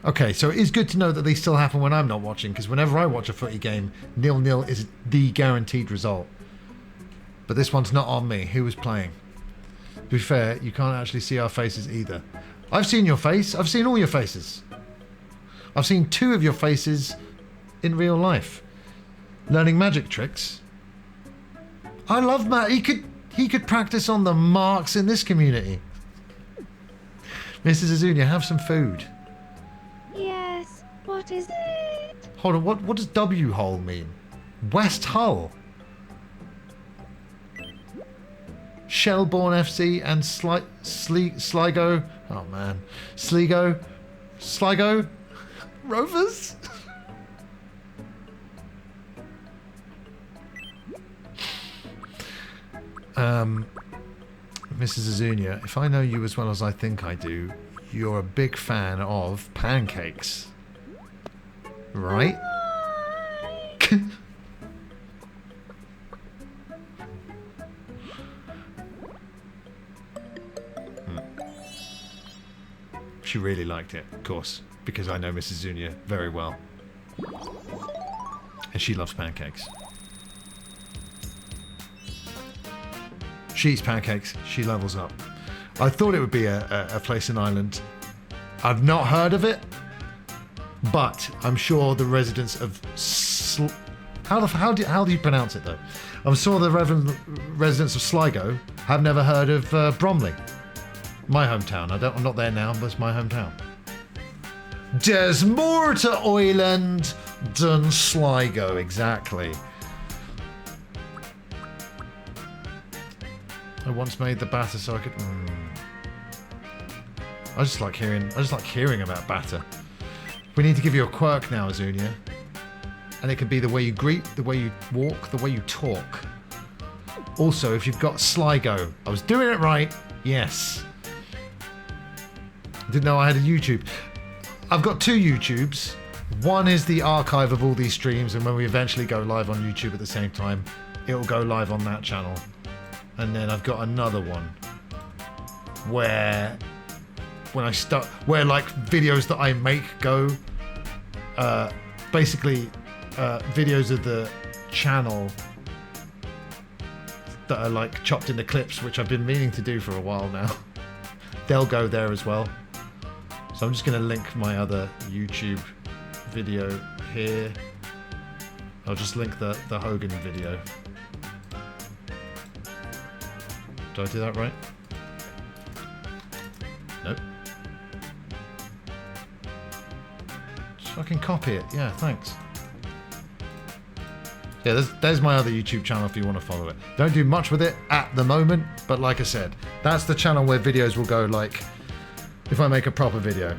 Okay, so it is good to know that they still happen when I'm not watching, because whenever I watch a footy game, 0-0 is the guaranteed result. But this one's not on me. Who was playing? To be fair, you can't actually see our faces either. I've seen your face. I've seen all your faces. I've seen 2 of your faces in real life. Learning magic tricks. I love Matt. He could practice on the marks in this community. Mrs. Azunia, have some food. Yes, what is it? Hold on, what does W hole mean? West Hull. Shelbourne FC and Sligo. Oh man. Sligo Rovers? Mrs. Azunia, if I know you as well as I think I do, you're a big fan of pancakes. Right? She really liked it, of course, because I know Mrs. Azunia very well. And she loves pancakes. She eats pancakes, she levels up. I thought it would be a place in Ireland. I've not heard of it, but I'm sure the residents of how do you pronounce it though? I'm sure the residents of Sligo have never heard of Bromley. My hometown. I'm not there now, but it's my hometown. There's more to Ireland than Sligo, exactly. I once made the batter so I could. I just like hearing about batter. We need to give you a quirk now, Azunia, and it could be the way you greet, the way you walk, the way you talk. Also, if you've got Sligo, I was doing it right. Yes. Didn't know I had a YouTube. I've got 2 YouTubes. One is the archive of all these streams, and when we eventually go live on YouTube at the same time, it'll go live on that channel. And then I've got another one where like videos that I make go, basically videos of the channel that are like chopped into clips, which I've been meaning to do for a while now. they'll go there as well. So I'm just going to link my other YouTube video here. I'll just link the Hogan video. Did I do that right? Nope. Just fucking copy it. Yeah, thanks. Yeah, there's my other YouTube channel if you want to follow it. Don't do much with it at the moment, but like I said, that's the channel where videos will go, like, if I make a proper video.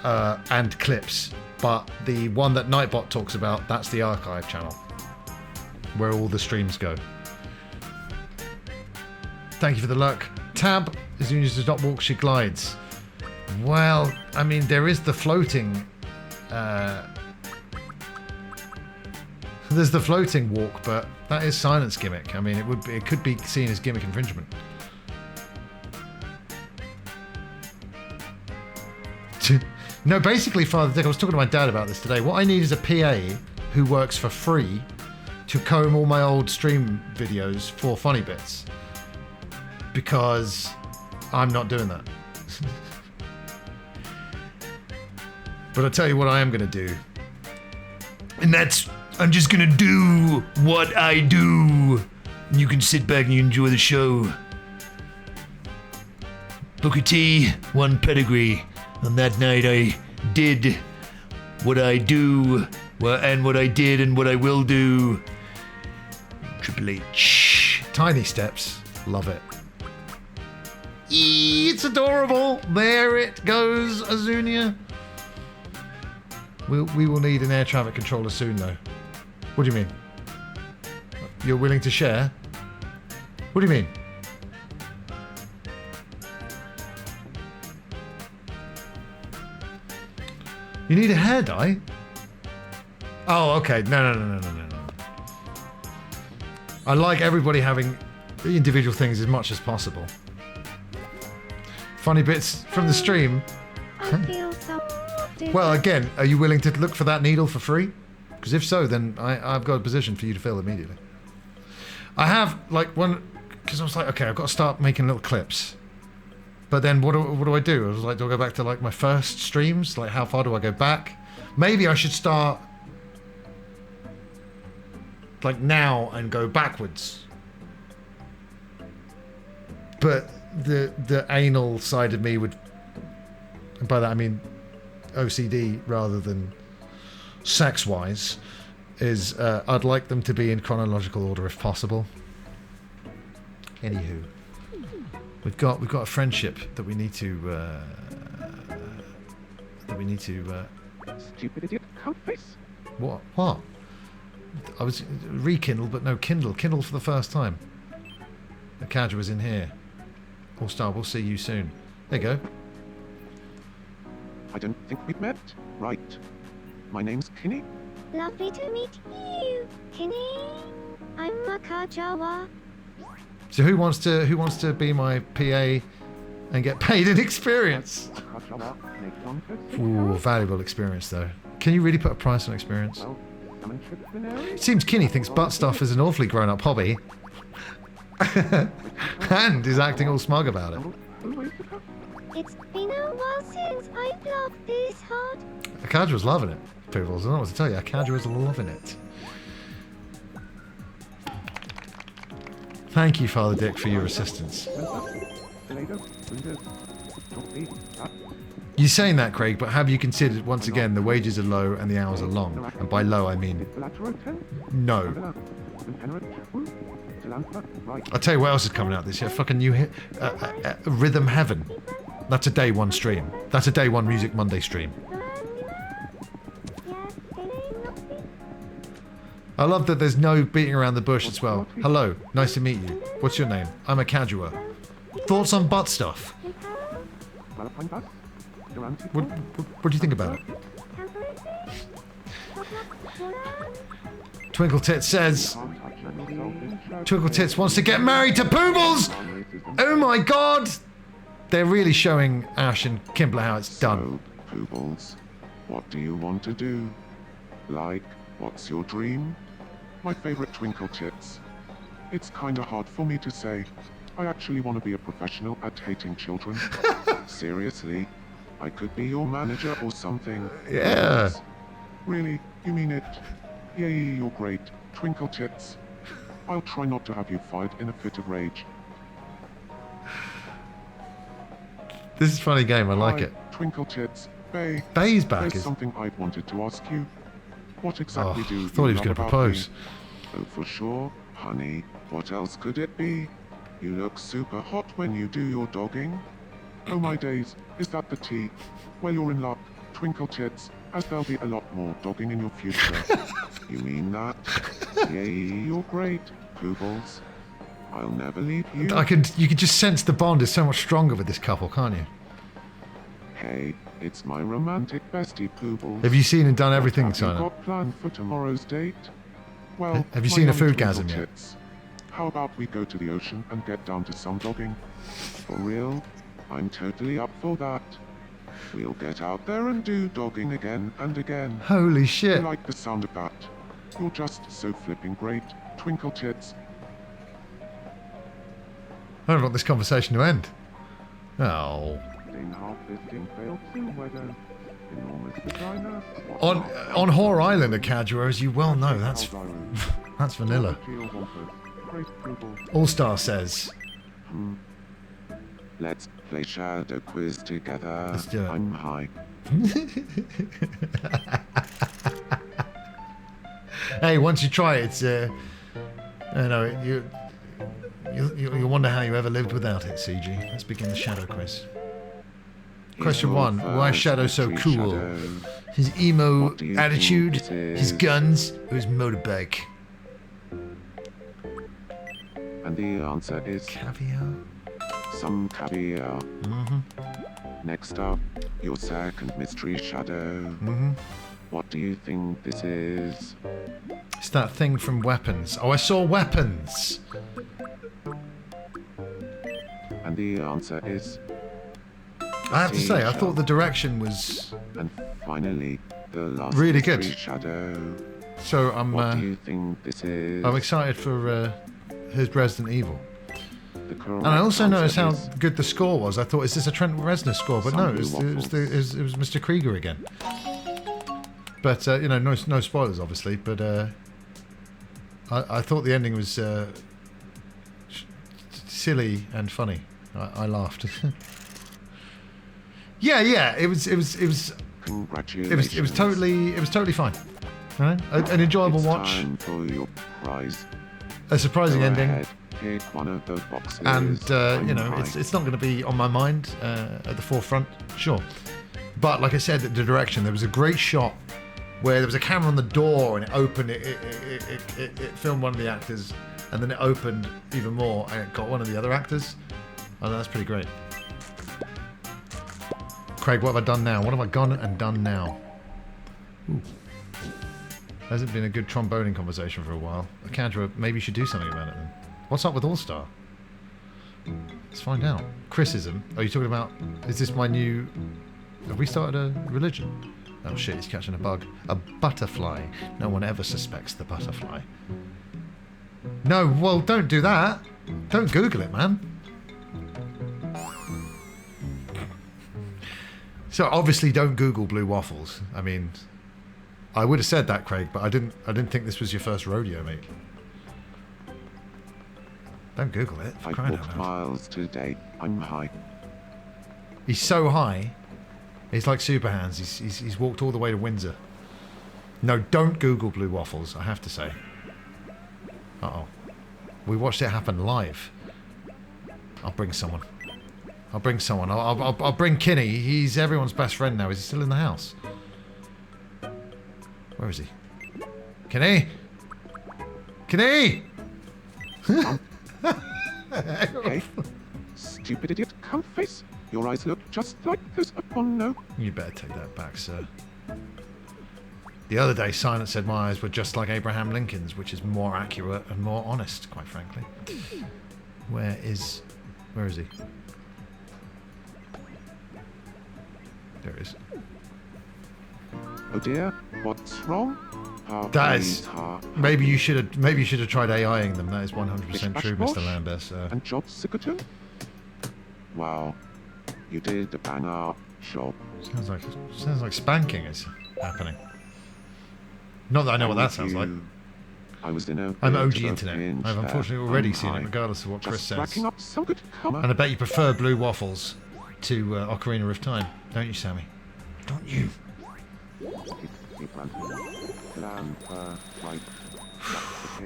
And clips. But the one that Nightbot talks about, that's the archive channel. Where all the streams go. Thank you for the luck. Tab, Azunia does not walk, she glides. Well, I mean, there is the floating... there's the floating walk, but that is silence gimmick. I mean, it could be seen as gimmick infringement. No, basically, Father Dick, I was talking to my dad about this today. What I need is a PA who works for free to comb all my old stream videos for funny bits. Because I'm not doing that. But I'll tell you what I am going to do. And that's, I'm just going to do what I do. And you can sit back and you enjoy the show. Booker T, one pedigree. On that night I did what I do, and what I did and what I will do. Triple H. Tiny steps. Love it. It's adorable. There it goes, Azunia. We will need an air traffic controller soon, though. What do you mean? You're willing to share? What do you mean? You need a hair dye? Oh, okay. No. I like everybody having individual things as much as possible. Funny bits from the stream. Well, again, are you willing to look for that needle for free? Because if so, then I've got a position for you to fill immediately. I have, like, one... Because I was like, okay, I've got to start making little clips. But then what do I do? I was like, do I go back to, like, my first streams? Like, how far do I go back? Maybe I should start, like, now and go backwards. But the anal side of me would... And by that I mean OCD rather than sex-wise, is I'd like them to be in chronological order if possible. Anywho, we've got a friendship that we need to Stupid idiot, cold face. What? I was rekindle, but no kindle. Kindle for the first time. The cadger was in here. All star, we'll see you soon. There you go. I don't think we've met. Right. My name's Kinney. Lovely to meet you, Kinney. I'm Makajawa. So who wants to be my PA and get paid in experience? Ooh, valuable experience though. Can you really put a price on experience? It seems Kinney thinks butt stuff is an awfully grown-up hobby. And is acting all smug about it. It's been a while since I've laughed this hard. Akajua's loving it, people. I don't know what to tell you. Akajua's loving it. Thank you, Father Dick, for your assistance. You're saying that, Craig, but have you considered, once again, the wages are low and the hours are long? And by low, I mean no. I'll tell you what else is coming out this year. Fucking new hit, Rhythm Heaven. That's a day one stream. That's a day one Music Monday stream. I love that there's no beating around the bush as well. Hello, nice to meet you. What's your name? I'm a Kadua. Thoughts on butt stuff? What do you think about it? Twinkle Tits says... Twinkle Tits wants to get married to Poobles! Oh my god! They're really showing Ash and Kimbler how it's done. So, Poobles, what do you want to do? Like, what's your dream? My favorite Twinkle Tits. It's kinda hard for me to say. I actually want to be a professional at hating children. Seriously, I could be your manager or something. Yeah. Really, you mean it? Yay, you're great, Twinkle Tits. I'll try not to have you fired in a fit of rage. This is a funny game, I like Hi, it. Twinkle Tits. Bay. Bay's back. There's something I've wanted to ask you. What exactly do you thought he was love going to about propose. me? Oh, for sure, honey. What else could it be? You look super hot when you do your dogging. Oh my days, is that the tea? Well, you're in luck, Twinkle Tits, as there'll be a lot more dogging in your future. You mean that? Yay, you're great, Poobles. I'll never leave you. You can just sense the bond is so much stronger with this couple, can't you? Hey, it's my romantic bestie, Poobles. Have you seen and done everything, What have you Simon? got planned for tomorrow's date? Well, Have you my seen a young foodgasm Twinkle yet? Tits, how about we go to the ocean and get down to some dogging? For real? I'm totally up for that. We'll get out there and do dogging again and again. Holy shit. I like the sound of that. You're just so flipping great, Twinkle Tits. I don't want this conversation to end. Oh. On Whore Island, Akadra, as you well know, that's that's vanilla. All Star says. Let's play Shadow Quiz together. Let's do it. I'm high. Hey, once you try it, it's you'll wonder how you ever lived without it, CG. Let's begin the Shadow Quiz. Question 1. Why is Shadow so cool? His emo attitude, his guns, or his motorbike? And the answer is caviar. Some caviar. Mm-hmm. Next up, your second mystery, Shadow. Mm-hmm. What do you think this is? It's that thing from Weapons. Oh, I saw Weapons. And the answer is... I have to say, I thought the direction was... And finally, the last really mystery, good. Shadow. So I'm... What do you think this is? I'm excited for his Resident Evil. The And I also noticed how is good the score was. I thought, is this a Trent Reznor score? But no, it was Mr. Krieger again. But, no spoilers, obviously. But I thought the ending was silly and funny. I laughed. yeah. It was totally fine. Right? An enjoyable watch. Time for your prize. A surprising Go ending. ahead, pick one of those boxes. And I'm it's not going to be on my mind at the forefront, sure. But like I said, the direction, there was a great shot where there was a camera on the door and it opened. It filmed one of the actors, and then it opened even more and it got one of the other actors. Oh, that's pretty great. Craig, what have I done now? What have I gone and done now? Ooh. Hasn't been a good tromboning conversation for a while. Akadra, maybe you should do something about it then. What's up with All Star? Let's find out. Criticism? Are you talking about, is this my new... Have we started a religion? Oh shit, he's catching a bug. A butterfly. No one ever suspects the butterfly. No, well, don't do that. Don't Google it, man. So obviously don't Google blue waffles. I mean... I would have said that, Craig, but I didn't think this was your first rodeo, mate. Don't Google it. I booked miles today. I'm high. He's so high. He's like Super Hands. He's walked all the way to Windsor. No, don't Google blue waffles. I have to say. Uh-oh. We watched it happen live. I'll bring someone. I'll bring Kinney. He's everyone's best friend now. Is he still in the house? Where is he? Kinney! Kinney! Hey, stupid idiot, come face. Your eyes look just like those upon no. You better take that back, sir. The other day, Silence said my eyes were just like Abraham Lincoln's, which is more accurate and more honest, quite frankly. Where is he? There he is. Oh dear, what's wrong? That is. Maybe you should have tried AIing them. That is 100% true, Mr. Lambert. And Job Sickerton? Wow, you did a bang-up job. Sounds like spanking is happening. Not that I know what that sounds like. I'm OG Internet. I've unfortunately already seen it, regardless of what Chris says. And I bet you prefer blue waffles to Ocarina of Time, don't you, Sammy? Don't you?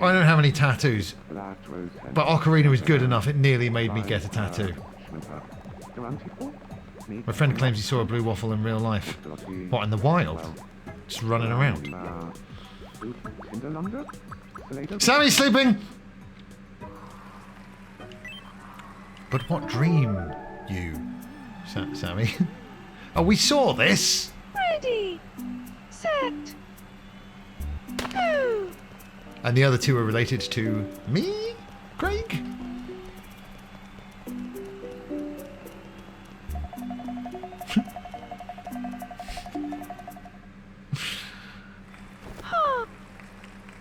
I don't have any tattoos, but Ocarina was good enough, it nearly made me get a tattoo. My friend claims he saw a blue waffle in real life. What, in the wild? Just running around. Sammy's sleeping! But what dream you, Sammy? Oh, we saw this! Ready, set, go! And the other two are related to me, Craig?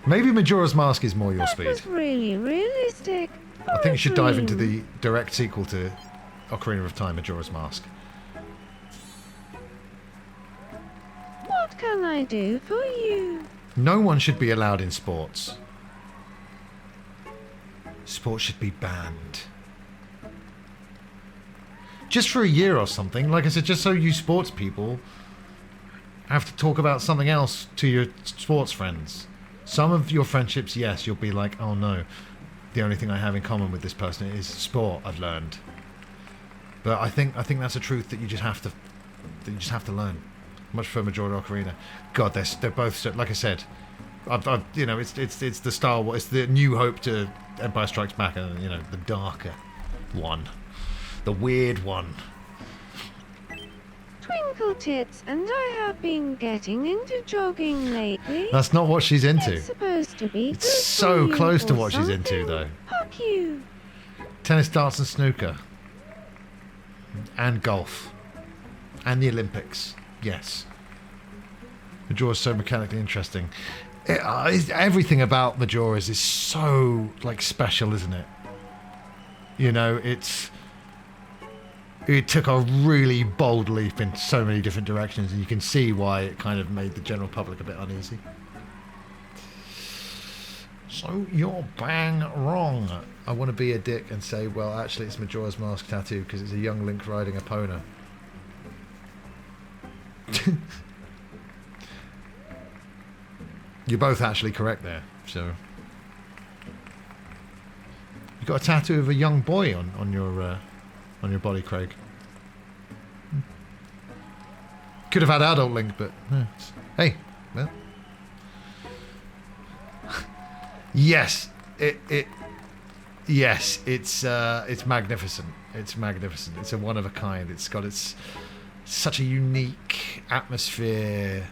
Maybe Majora's Mask is more your speed. That was really realistic. I think you should dive into the direct sequel to Ocarina of Time, Majora's Mask. What can I do for you? No one should be allowed in sports. Sports should be banned. Just for a year or something. Like I said, just so you sports people have to talk about something else to your sports friends. Some of your friendships, yes, you'll be like, oh no, the only thing I have in common with this person is sport, I've learned. But I think that's a truth that you just have to learn. Much for Majora Ocarina. God, they're both so, like I said, I've you know, it's the Star Wars, it's the New Hope to Empire Strikes Back, and you know, the darker one, the weird one. Twinkle tits, and I have been getting into jogging lately. That's not what she's into. It's supposed to be. It's so close to what she's into, though. Fuck you. Tennis, darts, and snooker, and golf, and the Olympics. Yes. Majora's so mechanically interesting. Everything about Majora's is so like special, isn't it? You know, it took a really bold leap in so many different directions, and you can see why it kind of made the general public a bit uneasy. So you're bang wrong. I want to be a dick and say, well, actually it's Majora's Mask tattoo because it's a young Link riding a Epona. You're both actually correct there, so... You got a tattoo of a young boy on your body, Craig. Could have had adult Link, but hey, well, yes, yes, it's magnificent. It's magnificent. It's a one of a kind. It's got such a unique atmosphere.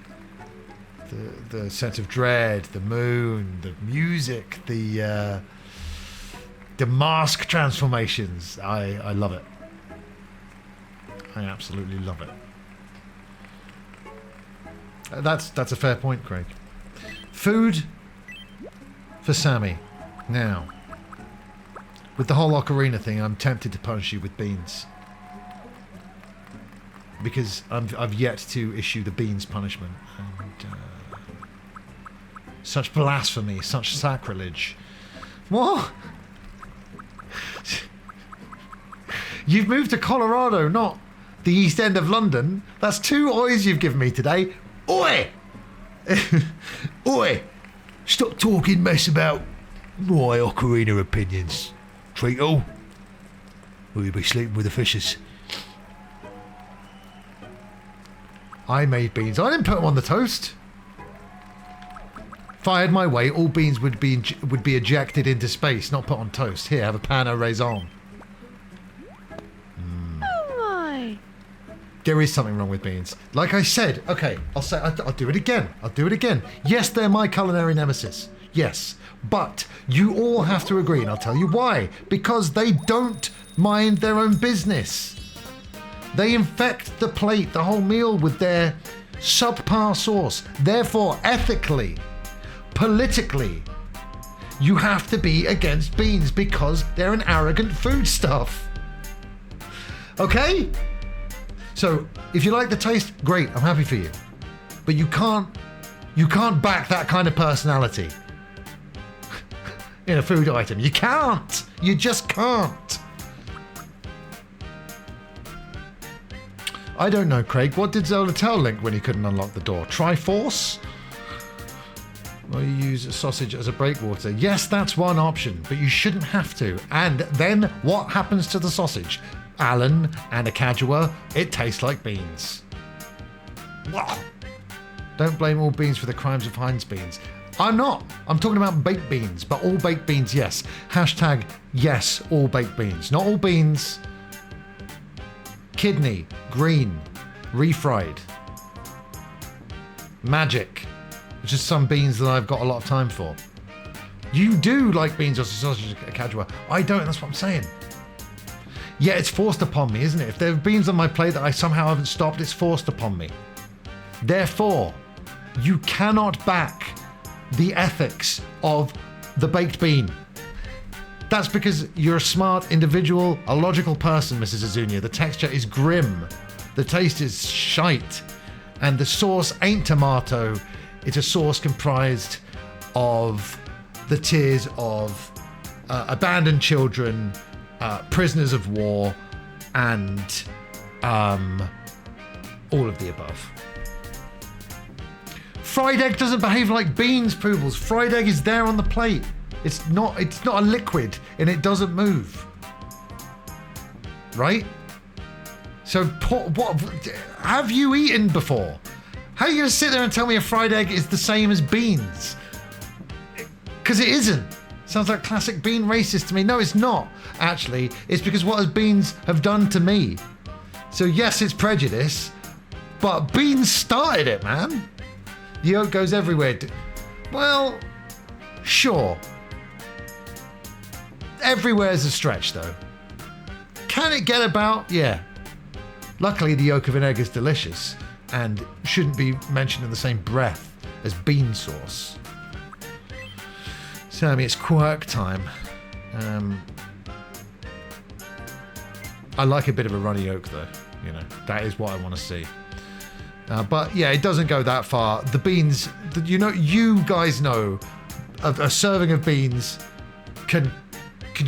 The sense of dread, the moon, the music, the mask transformations. I love it. I absolutely love it. That's a fair point, Craig. Food for Sammy. Now, with the whole Ocarina thing, I'm tempted to punish you with beans. Because I've yet to issue the beans punishment. And such blasphemy, such sacrilege. What? You've moved to Colorado, not the East End of London. That's 2 oys you've given me today. Oi! Oi! Stop talking mess about my Ocarina opinions, Treacle. Or you'll be sleeping with the fishes. I made beans. I didn't put them on the toast. If I had my way, all beans would be ejected into space, not put on toast. Here, have a pan au raisin. Oh my! There is something wrong with beans. Like I said, okay, I'll do it again. I'll do it again. Yes, they're my culinary nemesis. Yes, but you all have to agree, and I'll tell you why. Because they don't mind their own business. They infect the plate, the whole meal, with their subpar sauce. Therefore, ethically, politically. You have to be against beans because they're an arrogant foodstuff. Okay? So, if you like the taste, great, I'm happy for you. But you can't back that kind of personality in a food item. You can't. You just can't. I don't know, Craig. What did Zelda tell Link when he couldn't unlock the door? Triforce? Or you use a sausage as a breakwater? Yes, that's one option, but you shouldn't have to. And then what happens to the sausage? Alan and a Kadua, it tastes like beans. Wow. Don't blame all beans for the crimes of Heinz beans. I'm not. I'm talking about baked beans, but all baked beans, yes. Hashtag yes, all baked beans. Not all beans. Kidney, green, refried. Magic, which is some beans that I've got a lot of time for. You do like beans or sausage, Kadua. I don't, that's what I'm saying. Yeah, it's forced upon me, isn't it? If there are beans on my plate that I somehow haven't stopped, it's forced upon me. Therefore, you cannot back the ethics of the baked bean. That's because you're a smart individual, a logical person, Mrs. Azunia. The texture is grim. The taste is shite. And the sauce ain't tomato. It's a sauce comprised of the tears of abandoned children, prisoners of war, and all of the above. Fried egg doesn't behave like beans, Poobles. Fried egg is there on the plate. It's not a liquid and it doesn't move. Right? So what have you eaten before? How are you going to sit there and tell me a fried egg is the same as beans? Because it isn't. Sounds like classic bean racist to me. No, it's not. Actually, it's because what beans have done to me. So yes, it's prejudice, but beans started it, man. The yolk goes everywhere. Well, sure. Everywhere's a stretch, though. Can it get about? Yeah. Luckily, the yolk of an egg is delicious and shouldn't be mentioned in the same breath as bean sauce. Sammy, it's quirk time. I like a bit of a runny yolk, though. You know, that is what I want to see. But yeah, it doesn't go that far. The beans, you guys know, a serving of beans can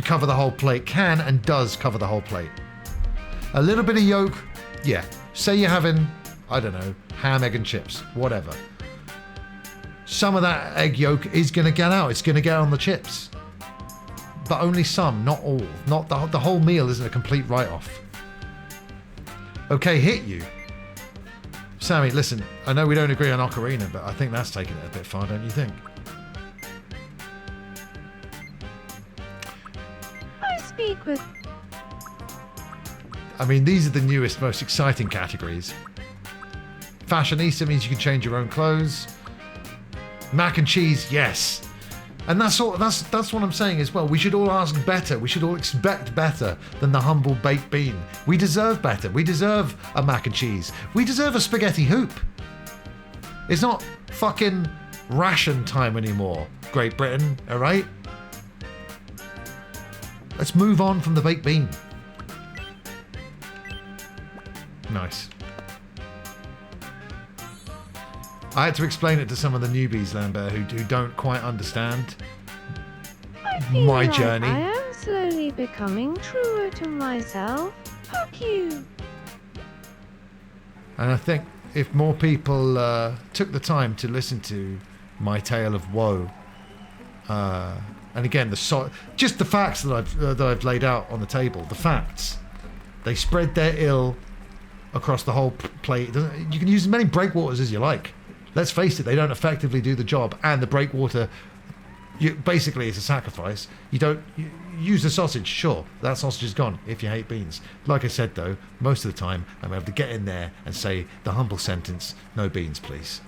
cover the whole plate. Can and does cover the whole plate. A little bit of yolk, yeah. Say you're having, I don't know, ham, egg and chips, whatever. Some of that egg yolk is going to get out. It's going to get on the chips. But only some, not all. Not the whole meal isn't a complete write-off. Okay, hit you. Sammy, listen, I know we don't agree on Ocarina, but I think that's taking it a bit far, don't you think? I speak with... I mean, these are the newest, most exciting categories. Fashionista means you can change your own clothes. Mac and cheese, yes. And that's what I'm saying as well. We should all ask better. We should all expect better than the humble baked bean. We deserve better. We deserve a mac and cheese. We deserve a spaghetti hoop. It's not fucking ration time anymore, Great Britain, all right? Let's move on from the baked bean. Nice. I had to explain it to some of the newbies, Lambert, who don't quite understand my journey. I am slowly becoming truer to myself. Fuck you. And I think if more people took the time to listen to my tale of woe, and again, just the facts that I've laid out on the table, the facts, they spread their ill across the whole plate. You can use as many breakwaters as you like. Let's face it, they don't effectively do the job, and the breakwater, basically, it's a sacrifice. You use the sausage, sure, that sausage is gone if you hate beans. Like I said, though, most of the time, I'm able to get in there and say the humble sentence, no beans, please.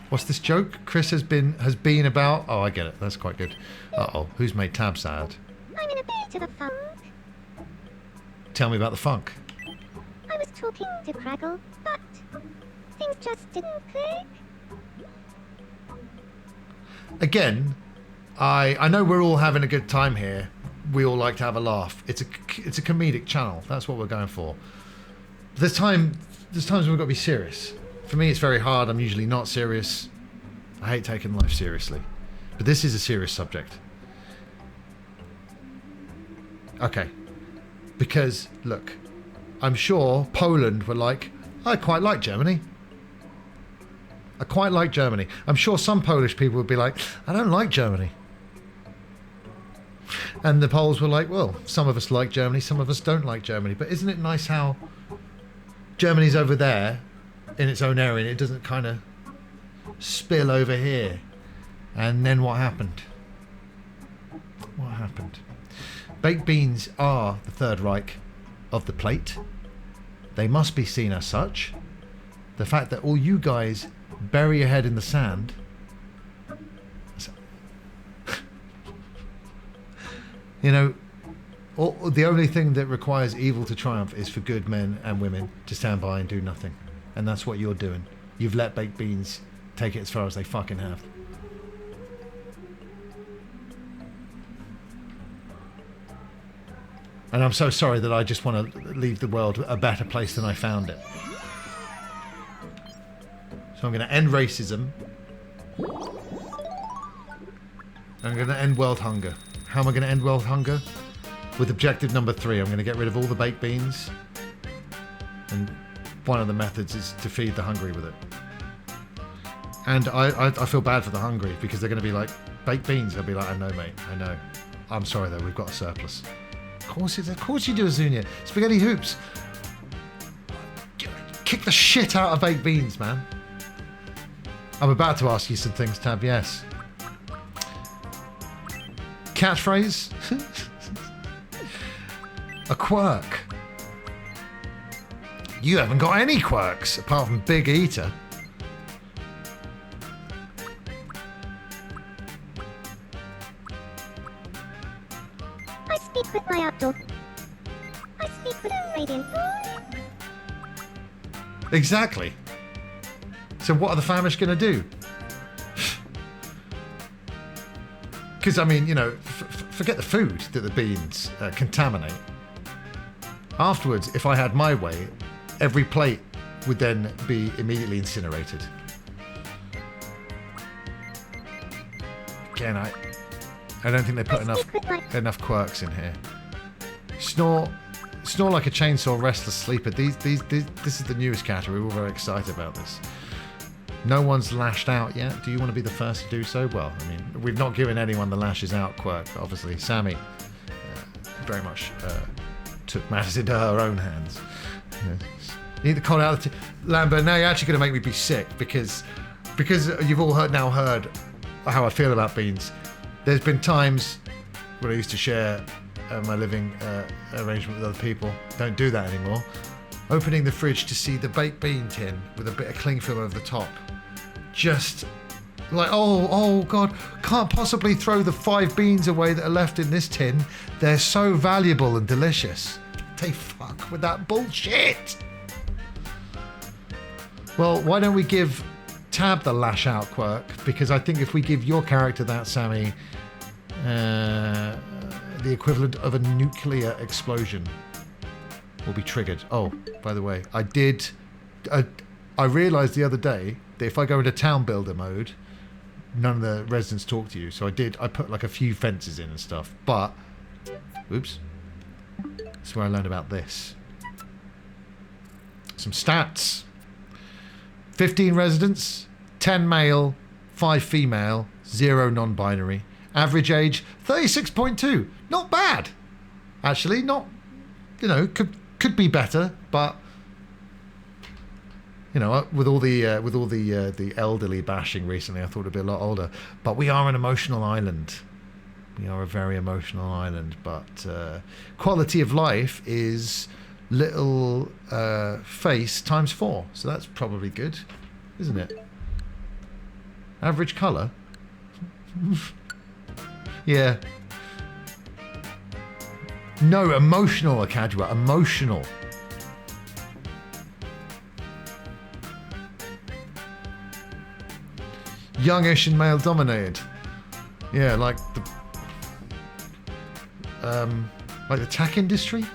What's this joke? Chris has been about... Oh, I get it. That's quite good. Uh-oh. Who's made Tab sad? to the funk. Tell me about the funk. I was talking to Craggle, but things just didn't click. Again, I know we're all having a good time here. We all like to have a laugh. It's a comedic channel. That's what we're going for. There's times when we've got to be serious. For me, it's very hard. I'm usually not serious. I hate taking life seriously. But this is a serious subject. Okay. Because, look, I'm sure Poland were like, I quite like Germany. I quite like Germany. I'm sure some Polish people would be like, I don't like Germany. And the Poles were like, well, some of us like Germany, some of us don't like Germany. But isn't it nice how Germany's over there in its own area and it doesn't kind of spill over here? And then what happened? What happened? Baked beans are the Third Reich of the plate. They must be seen as such. The fact that all you guys bury your head in the sand. You know, the only thing that requires evil to triumph is for good men and women to stand by and do nothing. And that's what you're doing. You've let baked beans take it as far as they fucking have. And I'm so sorry that I just want to leave the world a better place than I found it. So I'm going to end racism. I'm going to end world hunger. How am I going to end world hunger? With objective number 3, I'm going to get rid of all the baked beans. And one of the methods is to feed the hungry with it. And I feel bad for the hungry because they're going to be like, baked beans. They'll be like, I know, mate. I know. I'm sorry, though. We've got a surplus. Of course you do, Azunia. Spaghetti hoops. Kick the shit out of baked beans, man. I'm about to ask you some things, Tab. Yes. Catchphrase? A quirk. You haven't got any quirks apart from Big Eater. I speak with my outdoor. I speak with a radiant. Exactly. So what are the famish going to do? Because, I mean, you know, forget the food that the beans contaminate. Afterwards, if I had my way, every plate would then be immediately incinerated. Again, I don't think they put enough quirks in here. Snore like a chainsaw, restless sleeper. This is the newest category. We're all very excited about this. No one's lashed out yet. Do you want to be the first to do so? Well, I mean, we've not given anyone the lashes out quirk. Obviously, Sammy very much took matters into her own hands. You need to call out Lambert. Now you're actually going to make me be sick because you've all heard how I feel about beans. There's been times when I used to share my living arrangement with other people. Don't do that anymore. Opening the fridge to see the baked bean tin with a bit of cling film over the top. Just like, oh God, can't possibly throw the 5 beans away that are left in this tin. They're so valuable and delicious. They fuck with that bullshit. Well, why don't we give Tab the lash out quirk? Because I think if we give your character that, Sammy, the equivalent of a nuclear explosion will be triggered. Oh, by the way, I realised the other day that if I go into town builder mode, none of the residents talk to you. So I put like a few fences in and stuff. But, oops, that's where I learned about this. Some stats. 15 residents, 10 male, 5 female, 0 non-binary. Average age, 36.2. Not bad. Actually, not, you know, could be better, but you know, with all the elderly bashing recently, I thought it'd be a lot older. But we are an emotional island. We are a very emotional island. But quality of life is little face times 4, so that's probably good, isn't it? Average colour. Yeah. No, emotional Akadwa. Emotional. Youngish and male dominated. Yeah, like the tech industry.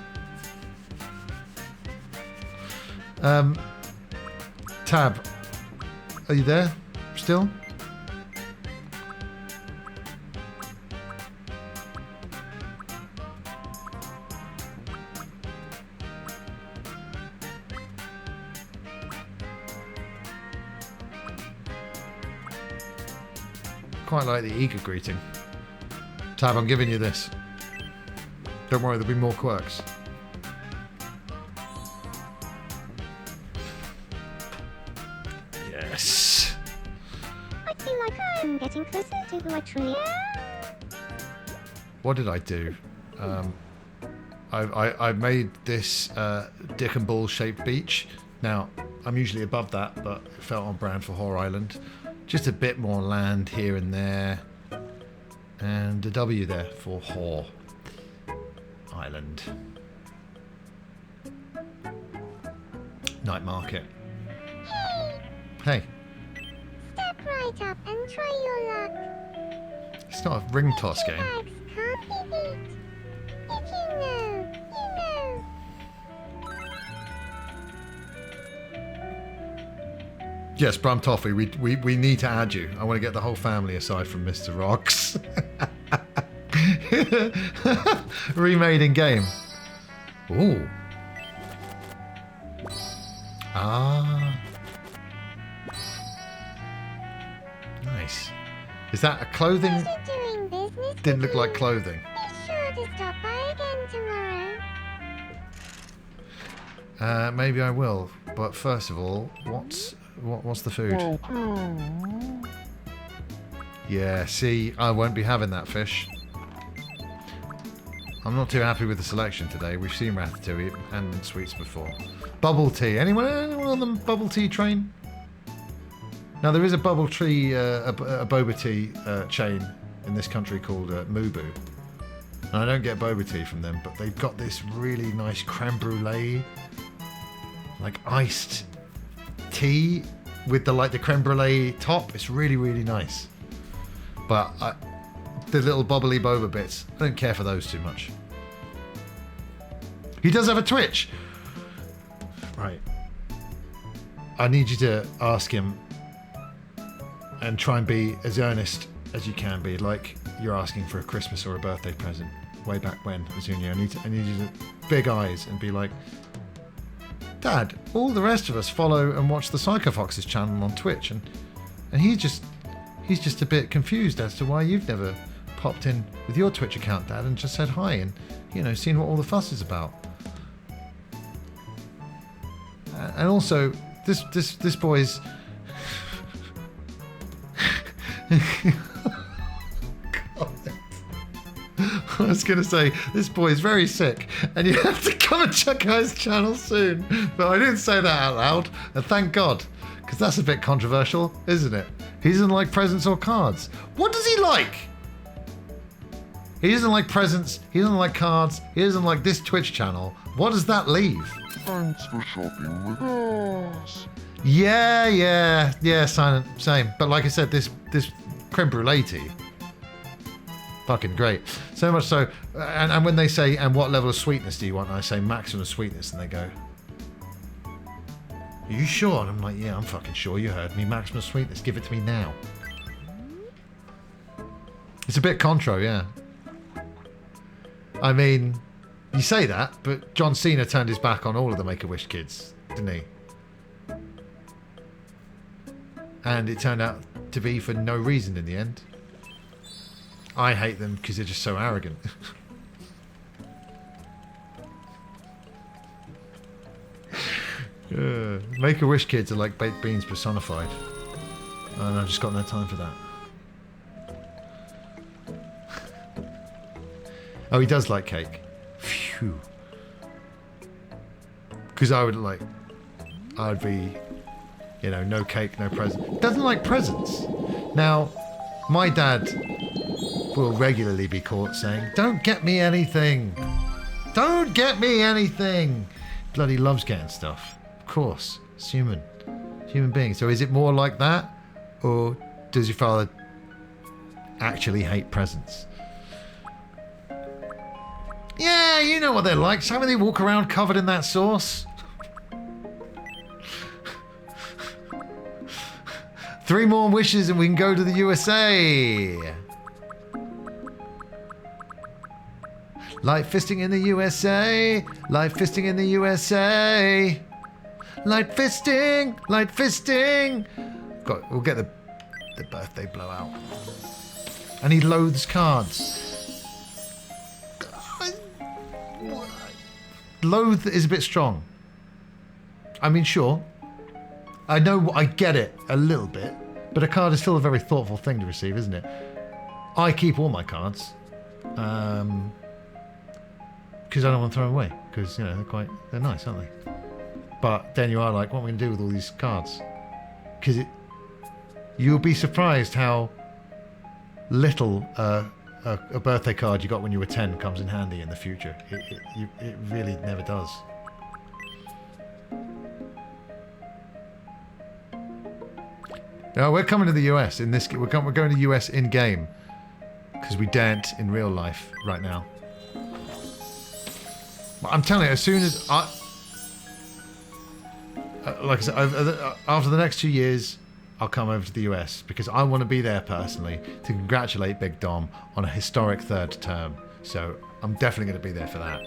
Tab, are you there still? Quite like the eager greeting. Tab, I'm giving you this. Don't worry, there'll be more quirks. Yes. I feel like I'm getting closer to who I truly am. What did I do? I made this dick and ball shaped beach. Now, I'm usually above that, but it felt on brand for Whore Island. Just a bit more land here and there. And a W there for Whore Island. Night market. Hey. Step right up and try your luck. It's not a ring toss game. Bags can't be beat. If you know, you know. Yes, Bram Toffee, we need to add you. I want to get the whole family aside from Mr. Rocks. Remade in game. Ooh. Ah. Nice. Is that a clothing? Doing business Didn't look like clothing. Be sure to stop by again tomorrow. Maybe I will. But first of all, what's the food? Yeah, see, I won't be having that fish. I'm not too happy with the selection today. We've seen ratatouille and sweets before. Bubble tea. Anyone on the bubble tea train? Now there is a bubble tea, a boba tea chain in this country called Mubu. And I don't get boba tea from them, but they've got this really nice creme brulee, like iced tea with the creme brulee top. It's really, really nice. But the little bubbly boba bits, I don't care for those too much. He does have a Twitch. Right. I need you to ask him and try and be as earnest as you can be, like you're asking for a Christmas or a birthday present way back when, Azunia. I need you to big eyes and be like, Dad, all the rest of us follow and watch the StarFox's channel on Twitch, and he's just a bit confused as to why you've never popped in with your Twitch account, Dad, and just said hi and, seen what all the fuss is about. And also, this boy's I was going to say, this boy's very sick, and you have to come and check out his channel soon. But I didn't say that out loud, and thank God, because that's a bit controversial, isn't it? He doesn't like presents or cards. What does he like? He doesn't like presents, he doesn't like cards, he doesn't like this Twitch channel. What does that leave? Thanks for shopping with us. Yeah, Silent, same. But like I said, this creme brulee tea, fucking great. So much so, and when they say, and what level of sweetness do you want? And I say maximum sweetness, and they go, are you sure? And I'm like, yeah, I'm fucking sure. You heard me. Maximum sweetness. Give it to me now. It's a bit contro, yeah. I mean, you say that, but John Cena turned his back on all of the Make-A-Wish kids, didn't he? And it turned out to be for no reason in the end. I hate them because they're just so arrogant. Make-A-Wish kids are like baked beans personified. And I've just got no time for that. Oh, he does like cake. Phew. Because I would be, no cake, no present. Doesn't like presents. Now, my dad will regularly be caught saying, don't get me anything. Don't get me anything. Bloody loves getting stuff. Of course. It's human being. So is it more like that? Or does your father actually hate presents? Yeah, you know what they're like. Some of they walk around covered in that sauce. 3 more wishes and we can go to the USA. Light fisting in the USA. Light fisting in the USA. Light fisting. Light fisting. We'll get the birthday blowout. And he loathes cards. Loathe is a bit strong. I mean, sure. I know, I get it a little bit, but a card is still a very thoughtful thing to receive, isn't it? I keep all my cards, because I don't want to throw them away, because, you know, they're nice, aren't they? But then you are like, what am I going to do with all these cards? Because you'll be surprised how little a birthday card you got when you were 10 comes in handy in the future. It really never does. No, we're coming to the US in this. We're going to the US in game because we daren't in real life right now. I'm telling you, as soon as like I said, after the next 2 years, I'll come over to the US because I want to be there personally to congratulate Big Dom on a historic 3rd term. So I'm definitely going to be there for that.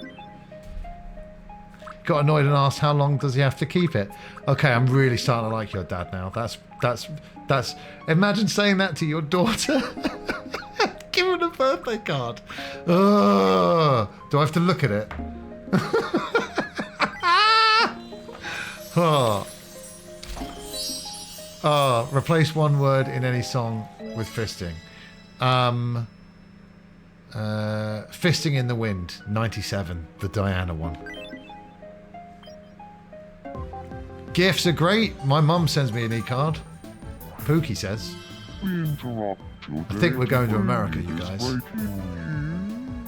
Got annoyed and asked how long does he have to keep it. Okay, I'm really starting to like your dad now. That's imagine saying that to your daughter. Give him a birthday card. Do I have to look at it? Replace one word in any song with fisting. Fisting in the Wind, 97, the Diana one. Gifts are great. My mum sends me an e-card. Pookie says. I think we're going to America, you guys.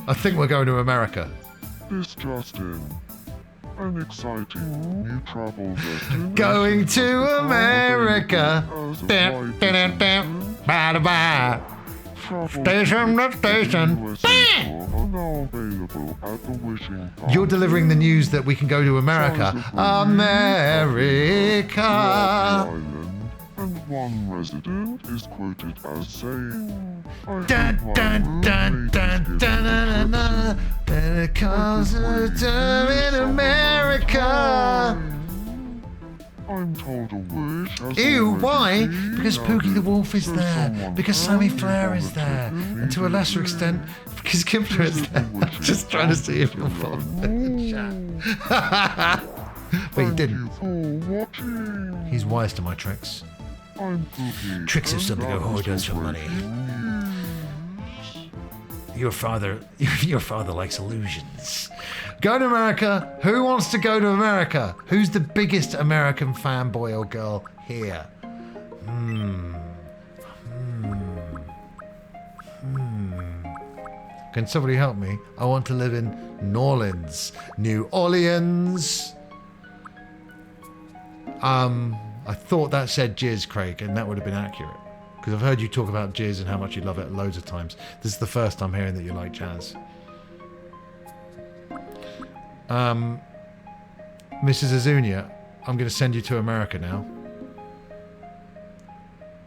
I think we're going to America. This Justin. An exciting new travel destination. Going to America. Bye-bye. Station to station. You're delivering the news that we can go to America. America. And one resident is quoted as saying, dun dun dun dun dun dun. Because in America. I'm told a wish. Ew, why? Because Pookie the Wolf is there. Because Sammy Flair is there. And to a lesser extent, because Kimpler is there. I'm just trying to see if you'll follow the chat. But he didn't. He's wise to my tricks. Tricks is something a whore does for money. Your father likes illusions. Go to America. Who wants to go to America? Who's the biggest American fanboy or girl here? Can somebody help me? I want to live in New Orleans. New Orleans. I thought that said jizz, Craig, and that would have been accurate. Because I've heard you talk about jizz and how much you love it loads of times. This is the first time hearing that you like jazz. Mrs. Azunia, I'm going to send you to America now.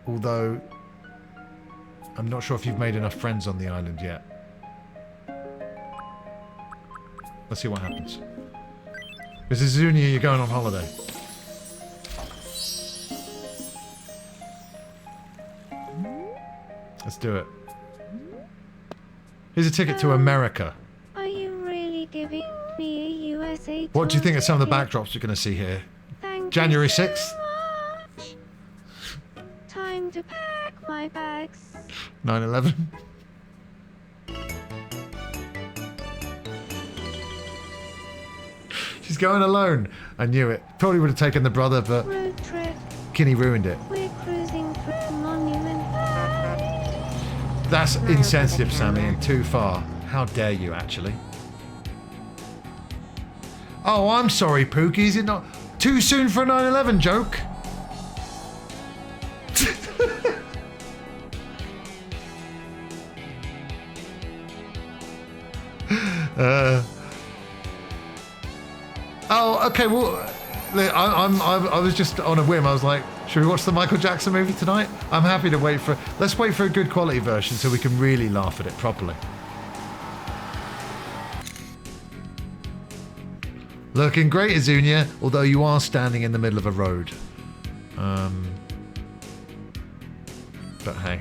Although, I'm not sure if you've made enough friends on the island yet. Let's see what happens. Mrs. Azunia, you're going on holiday. Let's do it. Here's a ticket to America. Are you really giving me a USA What do you think of some of the backdrops you're going to see here? January 6th? Time to pack my bags. 9/11. She's going alone. I knew it. Probably would have taken the brother, but Road trip. Kinney ruined it. We're cruising through Monument. That's insensitive, Sammy, and too far. How dare you, actually? Oh, I'm sorry, Pookie. Is it not too soon for a 9/11 joke? Oh, okay. Well, I was just on a whim. I was like, should we watch the Michael Jackson movie tonight? I'm happy to wait for. Let's wait for a good quality version so we can really laugh at it properly. Looking great, Azunia, although you are standing in the middle of a road. But hey,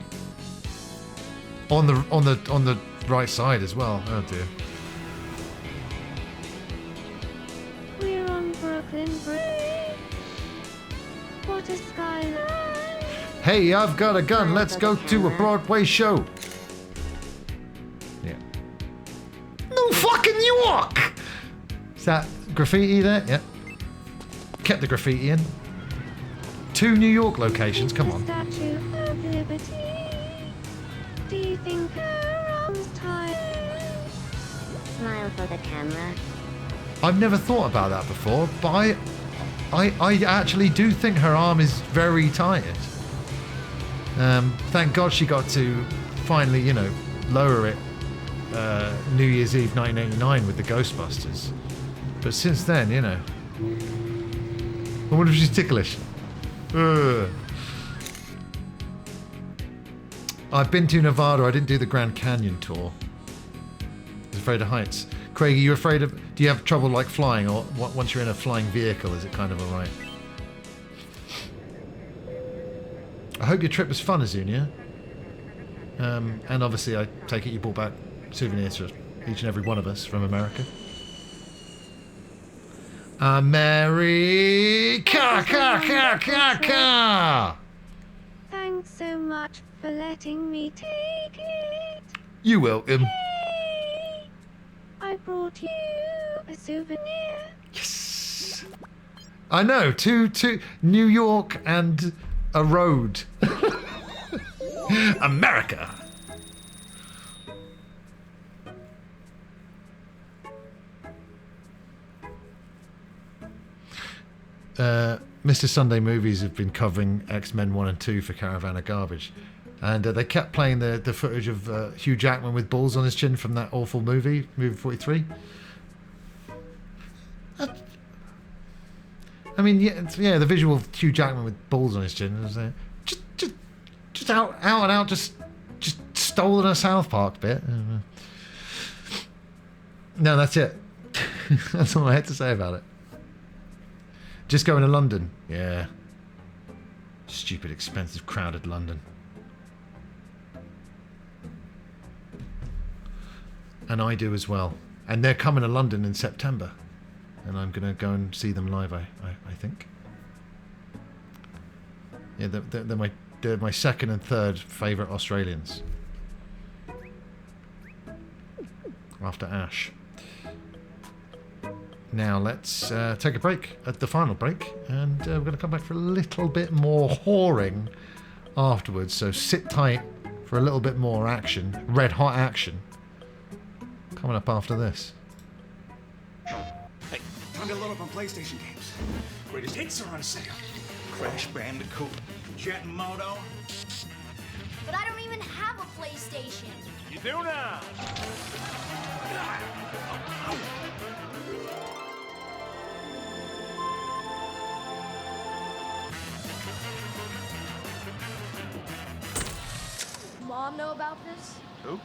on the right side as well. Oh dear. We're on Brooklyn Bridge. What a skyline. Hey, I've got a gun. Let's go to a Broadway show. Yeah. No fucking York. Is that graffiti there? Yeah. Kept the graffiti in. 2 New York locations. Come on. Statue of Liberty. Do you think her arm's tired? Smile for the camera. I've never thought about that before, but I actually do think her arm is very tired. Thank God she got to finally, you know, lower it New Year's Eve 1989 with the Ghostbusters. But since then, you know. I wonder if she's ticklish. Ugh. I've been to Nevada. I didn't do the Grand Canyon tour. I was afraid of heights. Craig, are you afraid of... Do you have trouble, like, flying? Or once you're in a flying vehicle, is it kind of alright? I hope your trip was fun, Azunia. And obviously, I take it you brought back souvenirs for each and every one of us from America. America! Thanks so much for letting me take it. You're welcome. Hey, I brought you a souvenir. Yes. I know. Two New York and a road. America. Mr. Sunday Movies have been covering X-Men 1 and 2 for Caravan of Garbage. And they kept playing the footage of Hugh Jackman with balls on his chin from that awful movie 43. I mean, yeah, the visual of Hugh Jackman with balls on his chin was just out and out, just stolen a South Park bit. No, that's it. That's all I had to say about it. Just going to London. Yeah. Stupid, expensive, crowded London. And I do as well. And they're coming to London in September. And I'm going to go and see them live, I think. Yeah, they're my second and third favourite Australians. After Ash. Now let's take a break at the final break, and we're going to come back for a little bit more whoring afterwards. So sit tight for a little bit more action, red hot action, coming up after this. Hey, time to load up on PlayStation games. Greatest hits are on sale. Crash Bandicoot, Jet Moto. But I don't even have a PlayStation. You do now. Mom know about this? Who?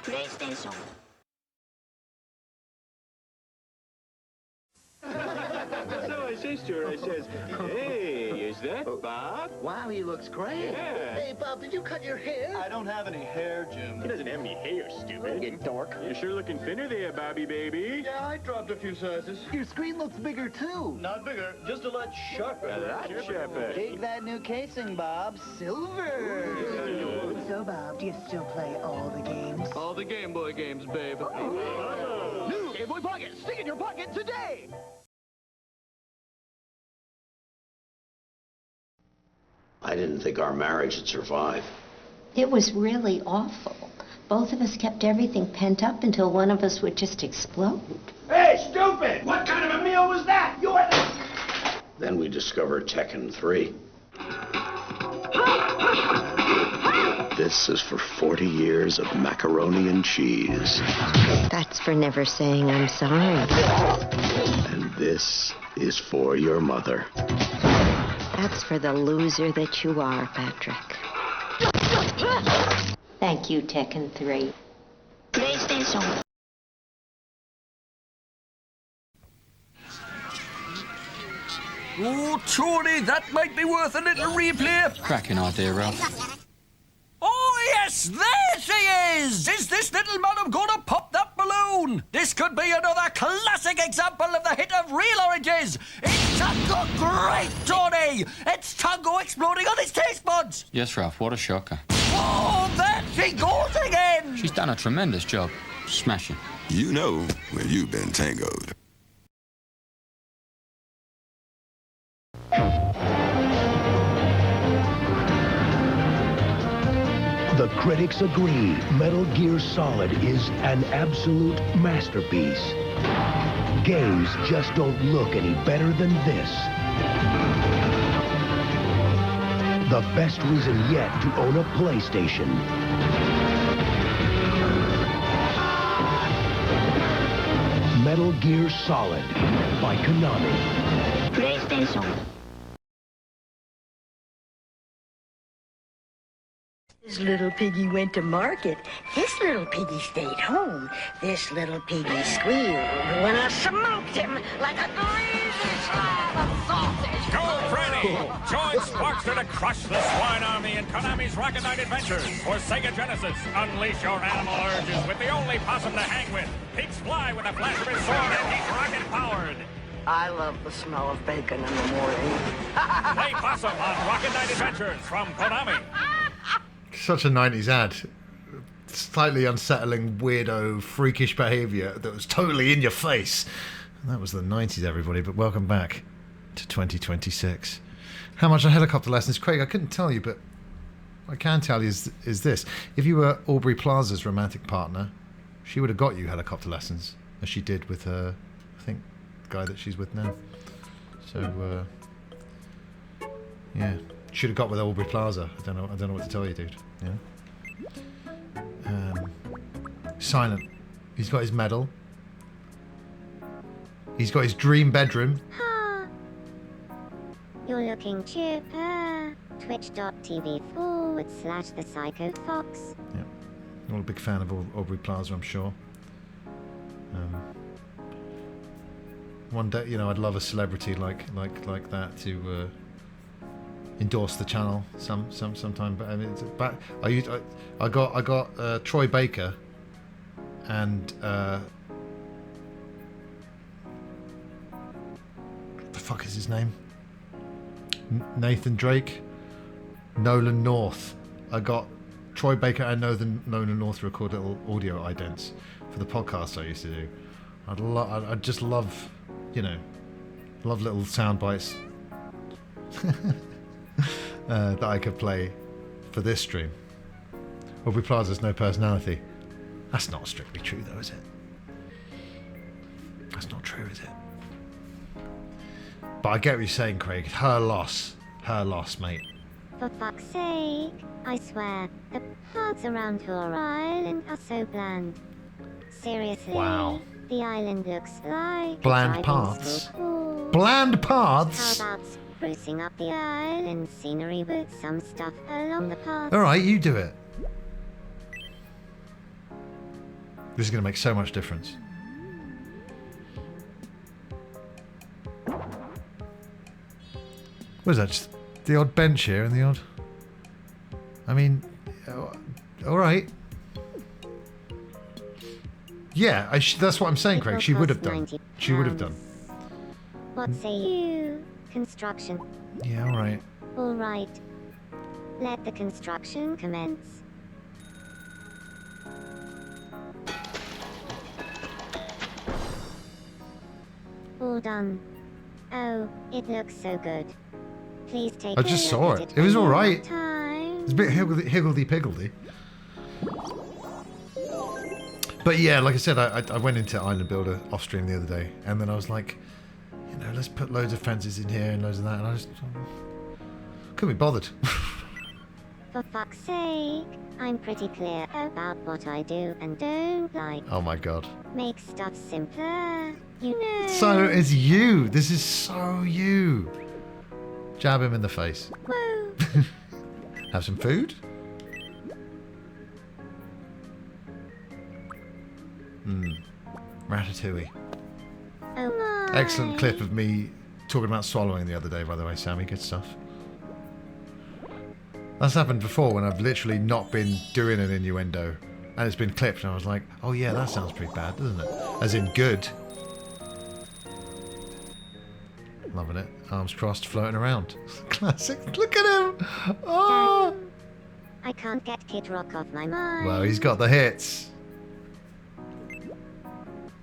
PlayStation. So I says to her, I says, hey, is that Bob? Wow, he looks great. Yeah. Hey, Bob, did you cut your hair? I don't have any hair, Jim. He doesn't have any hair, stupid. You dork. You're sure looking thinner there, Bobby, baby. Yeah, I dropped a few sizes. Your screen looks bigger, too. Not bigger, just a lot sharper. Sharper. Dig that new casing, Bob. Silver. So, Bob, do you still play all the games? All the Game Boy games, babe. New Game Boy Pocket. Stick in your pocket today. I didn't think our marriage would survive. It was really awful. Both of us kept everything pent up until one of us would just explode. Hey, stupid! What kind of a meal was that? You had Then we discovered Tekken 3. This is for 40 years of macaroni and cheese. That's for never saying I'm sorry. And this is for your mother. That's for the loser that you are, Patrick. Thank you, Tekken 3. PlayStation. Oh, Tony, that might be worth a little replay. Cracking idea, Ralph. Oh, yes, there she is! Is this little madam gonna pop that balloon? This could be another classic example of the hit of Real Oranges. It's Tango great, Tony! It's Tango exploding on his taste buds! Yes, Ralph, what a shocker. Oh, there she goes again! She's done a tremendous job. Smashing. You know when you've been tangoed. The critics agree Metal Gear Solid is an absolute masterpiece. Games just don't look any better than this. The best reason yet to own a PlayStation. Metal Gear Solid by Konami. PlayStation. This little piggy went to market. This little piggy stayed home. This little piggy squealed when I smoked him like a greasy slab of sausage. Go, Freddy! Join Sparkster to crush the swine army in Konami's Rocket Knight Adventures for Sega Genesis. Unleash your animal urges with the only possum to hang with. Pigs fly with a flash of his sword and he's rocket-powered. I love the smell of bacon in the morning. Play Possum on Rocket Knight Adventures from Konami. Such a 90s ad. Slightly unsettling, weirdo, freakish behaviour that was totally in your face. And that was the 90s, everybody, but welcome back to 2026. How much are helicopter lessons? Craig, I couldn't tell you, but what I can tell you is this. If you were Aubrey Plaza's romantic partner, she would have got you helicopter lessons, as she did with her, I think, the guy that she's with now. So, yeah. Should have got with Aubrey Plaza. I don't know what to tell you, dude. Yeah. Silent. He's got his medal. He's got his dream bedroom. Ha! You're looking chipper. Twitch.tv/ThePsychoFox. Yeah. I'm a big fan of Aubrey Plaza, I'm sure. One day, you know, I'd love a celebrity like that to endorse the channel sometime. But I mean, it's back. I got Troy Baker and what the fuck is his name? Nathan Drake, Nolan North. I got Troy Baker and Nolan North to record little audio idents for the podcast I used to do. I'd just love, you know, little sound bites that I could play for this stream. Aubrey Plaza's no personality. That's not strictly true, though, is it? That's not true, is it? But I get what you're saying, Craig. Her loss, mate. For fuck's sake, I swear, the parts around your island are so bland. Seriously, wow. The island looks like bland parts. Bland parts. How about sprucing up the island scenery with some stuff along the path? All right, you do it. This is going to make so much difference. What is that? Just the odd bench here and the odd... I mean, all right. Yeah, that's what I'm saying, Craig. She would have done. She would have done. What say you? Construction. Yeah, all right. All right. Let the construction commence. All done. Oh, it looks so good. Please take I just saw it. It was all right. It's a bit higgledy-piggledy. But yeah, like I said, I went into Island Builder off stream the other day, and then I was like, you know, let's put loads of fences in here and loads of that, and I just couldn't be bothered. For fuck's sake, I'm pretty clear about what I do and don't like. Oh my god. Make stuff simpler, you know. So it's you. This is so you. Jab him in the face. Whoa. Have some food? Ratatouille. Oh my. Excellent clip of me talking about swallowing the other day, by the way, Sammy. Good stuff. That's happened before when I've literally not been doing an innuendo and it's been clipped and I was like, oh yeah, that sounds pretty bad, doesn't it? As in good. Loving it. Arms crossed, floating around. Classic. Look at him! Oh! I can't get Kid Rock off my mind. Well, he's got the hits.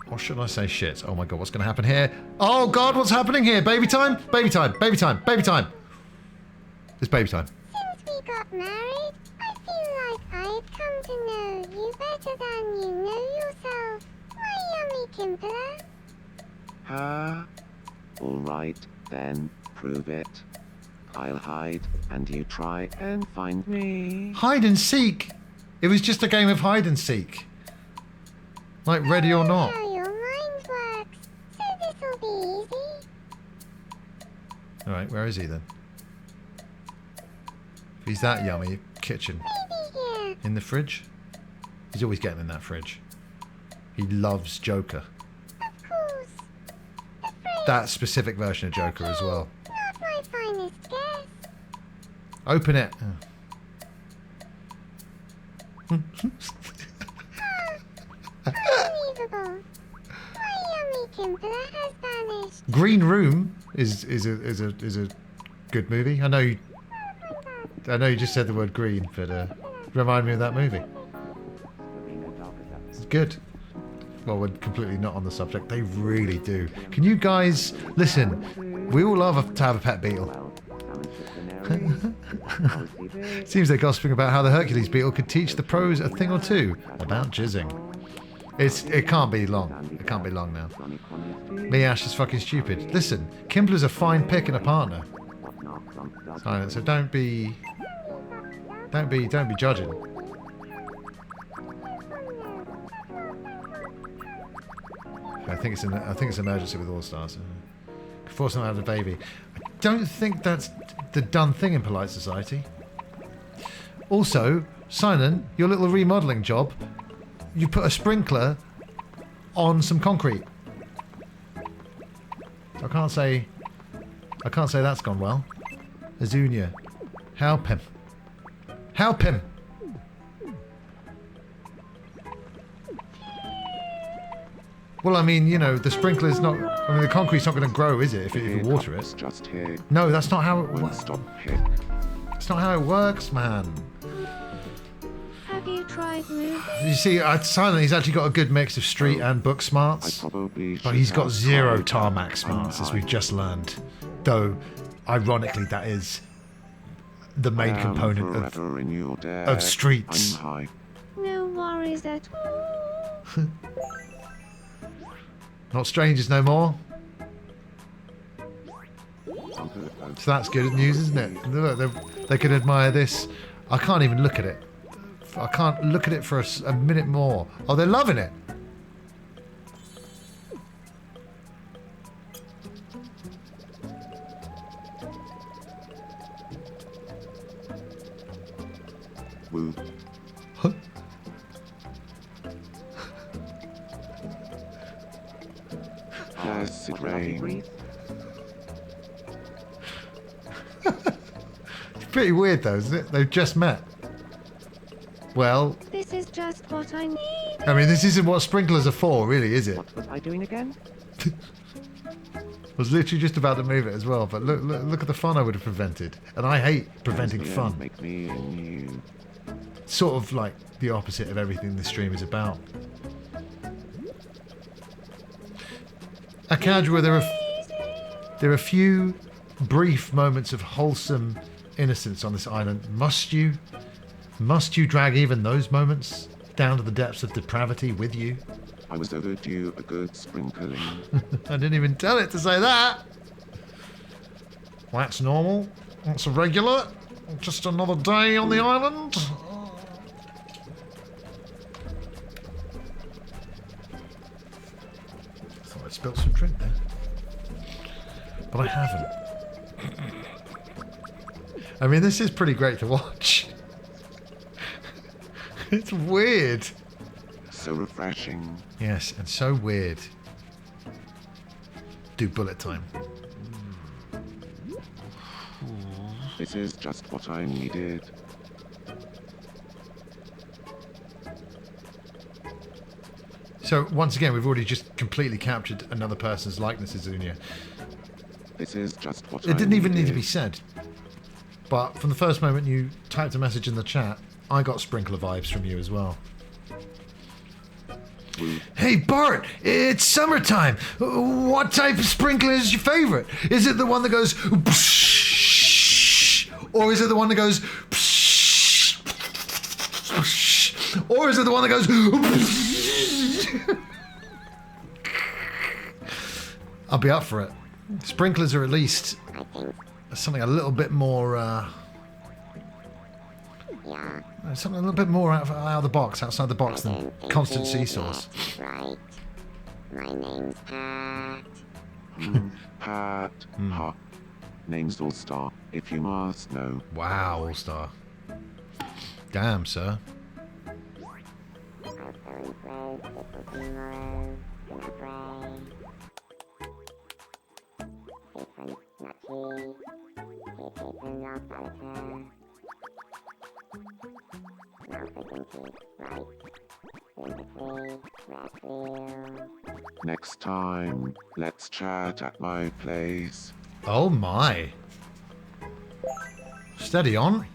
Or should I say shit? Oh my god, what's going to happen here? Oh god, what's happening here? Baby time? Baby time, baby time, baby time. It's baby time. Since we got married, I feel like I've come to know you better than you know yourself. My yummy Kimpler. Huh? Alright, then, prove it. I'll hide, and you try and find me. Hide and seek? It was just a game of hide and seek. Like ready or not. How your mind works, so this'll be easy. Alright, where is he then? If he's that yummy, kitchen. Maybe here. In the fridge? He's always getting in that fridge. He loves Joker. Of course. The fridge. That specific version of Joker as well. Not my finest guess. Open it. Unbelievable. My yummy Kimpler has vanished. Green Room is a good movie. I know you just said the word green, but remind me of that movie. It's good. Well, we're completely not on the subject. They really do. Can you guys listen? We all love to have a pet beetle. Seems they're gossiping about how the Hercules beetle could teach the pros a thing or two about jizzing. It can't be long. It can't be long now. Me Ash is fucking stupid. Listen, Kimpler's a fine pick and a partner. Silence. So don't be judging. I think it's an emergency with All Stars. Force them out of the baby. I don't think that's the done thing in polite society. Also, Simon, your little remodelling job, you put a sprinkler on some concrete. I can't say that's gone well. Azunia, help him. Help him. Well, I mean, you know, the sprinkler's not... I mean, the concrete's not going to grow, is it, if you water it? Just here. No, that's not how it works. Stop here. That's not how it works, man. Have you tried moving? You see, Silent, he's actually got a good mix of street and book smarts. But he's got zero tarmac smarts, as we've just learned. Though, ironically, that is the main component of streets. No worries at all. Not strangers no more. So that's good news, isn't it? Look, they can admire this. I can't even look at it. I can't look at it for a minute more. Oh, they're loving it. Woo. Huh? Acid rain. It's pretty weird though, isn't it? They've just met. Well, this is just what I need. I mean, this isn't what sprinklers are for, really, is it? What was I doing again? I was literally just about to move it as well, but look at the fun I would have prevented. And I hate preventing fun. Make me new. Sort of like the opposite of everything this stream is about. Akadra, there are a few brief moments of wholesome innocence on this island. Must you drag even those moments down to the depths of depravity with you. I was overdue a good sprinkling. I didn't even tell it to say that. Well, that's normal. That's a regular. Just another day on the island. Thought I'd spilled some drink there. But I haven't. I mean, this is pretty great to watch. It's weird. So refreshing. Yes, and so weird. Do bullet time. This is just what I needed. So, once again, we've already just completely captured another person's likeness as Unia. This is just what It didn't even need to be said. But from the first moment you typed a message in the chat, I got sprinkler vibes from you as well. Hey Bart, it's summertime. What type of sprinkler is your favorite? Is it the one that goes psh, or is it the one that goes psh, psh, or is it the one that goes psh? I'll be up for it. Sprinklers are at least something a little bit more something a little bit more out of the box, outside the box than constant seesaws. Right. My name's Pat. Pat. Ha. Name's All-Star, if you must know. Wow, All-Star. Damn, sir. Next time, let's chat at my place. Oh my. Steady on.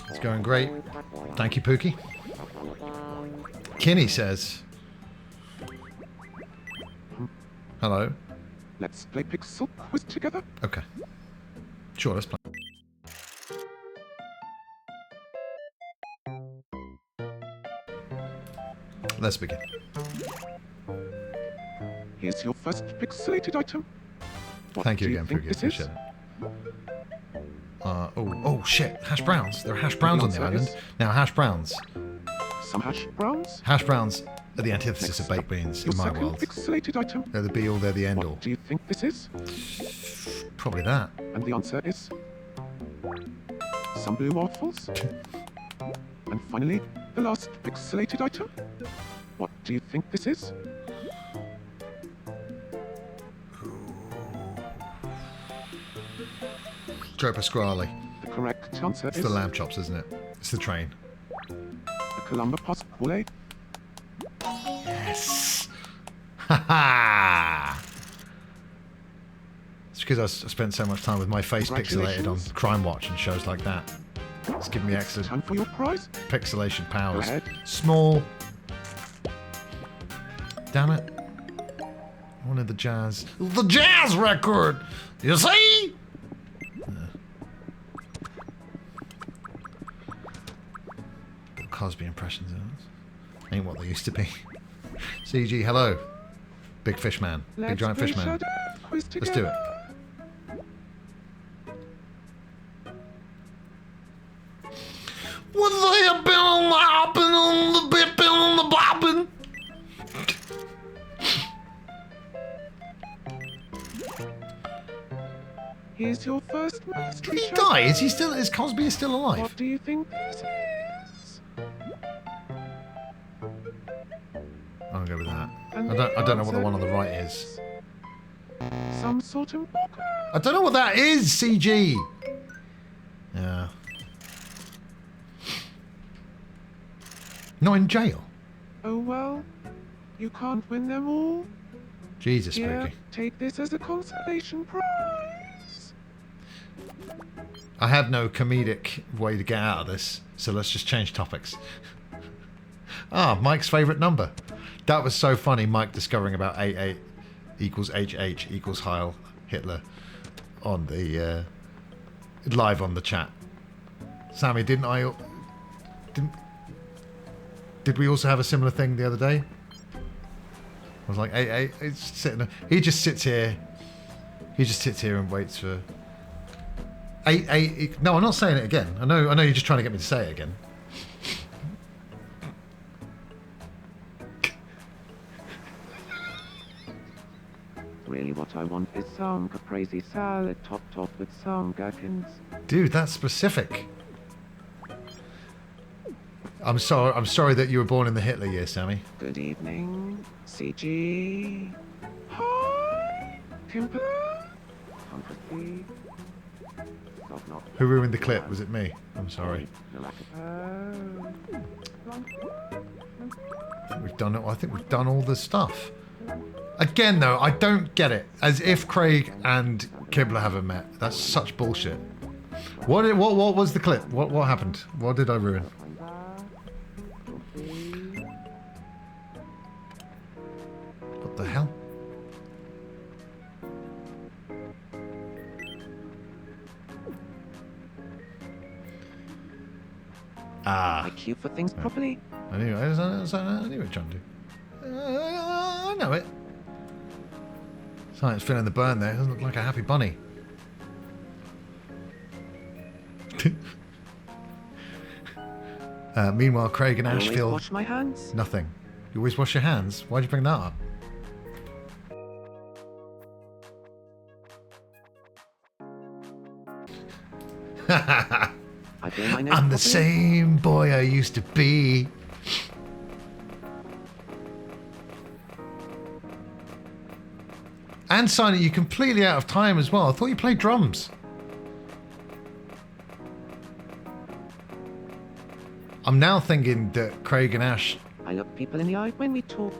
It's going great. Thank you, Pookie. Kinney says, hello. Let's play Pixel Quiz together. Okay. Sure, let's play. Let's begin. Here's your first pixelated item. What Thank you do again, think Pookie. this Appreciate is? it. Oh shit. Hash browns. There are hash browns on the answer island. is- Now, hash browns. Some hash browns? Hash browns are the antithesis of baked beans Your in my second world. pixelated item. They're the be all, they're the end all. What do you think this is? Probably that. And the answer is... some blue waffles? And finally, the last pixelated item. What do you think this is? Joe Pasquale. The correct answer It's is... the lamb chops, isn't it? It's the train. the Columba Pasquale. Yes! Ha ha! It's because I spent so much time with my face pixelated on Crime Watch and shows like that. It's giving me extra Time for your prize. pixelation powers. Go ahead. Small. Damn it. I wanted the jazz. The jazz record! You see? Bill Cosby impressions ain't what they used to be. CG, hello. Big fish man. Big giant fish man. Let's do it. Well, they have been on the hopping, on the bipping, on the bopping. Here's your first mystery. Did he die? Is he still? Is Cosby still alive? What do you think this is? I'll go with that. I don't know what the one on the right is. Some sort of book. I don't know what that is. CG. Yeah. Not in jail. Oh well, you can't win them all. Jesus, Here, spooky. take this as a consolation prize. I have no comedic way to get out of this, so let's just change topics. Mike's favourite number. That was so funny, Mike discovering about 88 equals HH equals Hitler on the live on the chat. Sammy, did we also have a similar thing the other day? I was like, hey, it's sitting. He just sits here. He just sits here and waits for. No, I'm not saying it again. I know you're just trying to get me to say it again. Really, what I want is some caprese salad topped off with some gherkins. Dude, that's specific. I'm sorry that you were born in the Hitler year, Sammy. Good evening, CG. Hi, Kimber. Company. Who ruined the clip? Was it me? I'm sorry. We've done it. I think we've done all the stuff. Again, though, I don't get it. As if Craig and Kibler haven't met. That's such bullshit. What was the clip? What happened? What did I ruin? What the hell? I queue for things properly. I knew it, John. I know it. Science feeling the burn there. Doesn't look like a happy bunny. Meanwhile, Craig and Ash feel wash my hands. Nothing. You always wash your hands. Why'd you bring that up? I'm the same boy I used to be. And Silent, you're completely out of time as well. I thought you played drums. I'm now thinking that Craig and Ash I look people in the eye when we talk.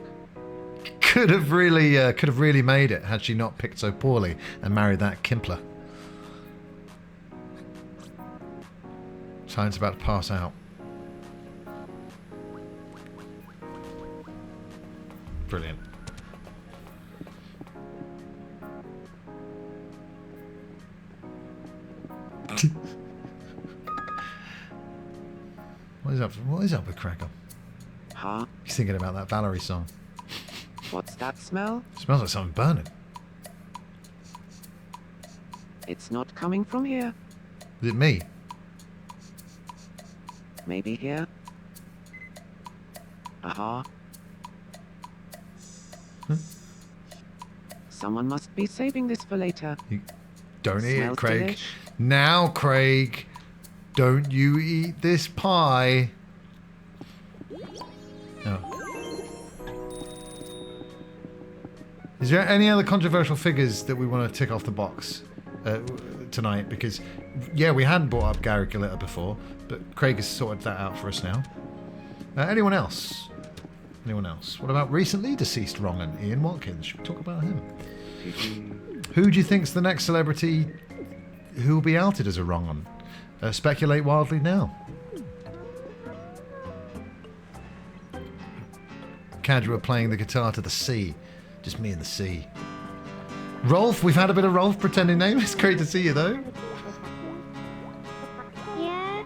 could have really made it had she not picked so poorly and married that Kimpler. Silent's about to pass out. Brilliant. What is up with Cracker? Huh? He's thinking about that Valerie song. What's that smell? Smells like something burning. It's not coming from here. Is it me? Maybe here. Aha. Someone must be saving this for later. Don't eat it, Smells Craig. delish. Now, Craig, don't you eat this pie. Oh. Is there any other controversial figures that we want to tick off the box tonight? Because, yeah, we hadn't brought up Gary Galetta before, but Craig has sorted that out for us now. Anyone else? Anyone else? What about recently deceased Wrongan, Ian Watkins? Should we talk about him? Who do you think's the next celebrity who will be outed as a Wrongan? Speculate wildly now. Cadra playing the guitar to the sea. Just me and the sea. Rolf, we've had a bit of Rolf pretending name. It's great to see you though. Yeah.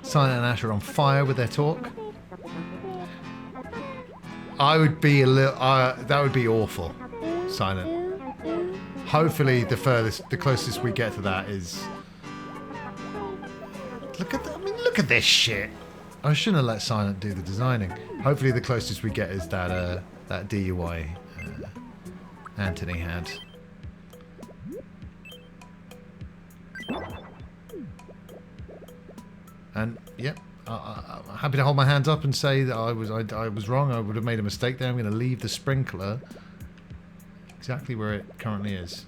Silent and Ash are on fire with their talk. I would be a little. That would be awful. Silent. Hopefully, the closest we get to that is. Look at this shit. I shouldn't have let Silent do the designing. Hopefully, the closest we get is that DUI Anthony had. And yep, I'm happy to hold my hands up and say that I was wrong. I would have made a mistake there. I'm going to leave the sprinkler exactly where it currently is.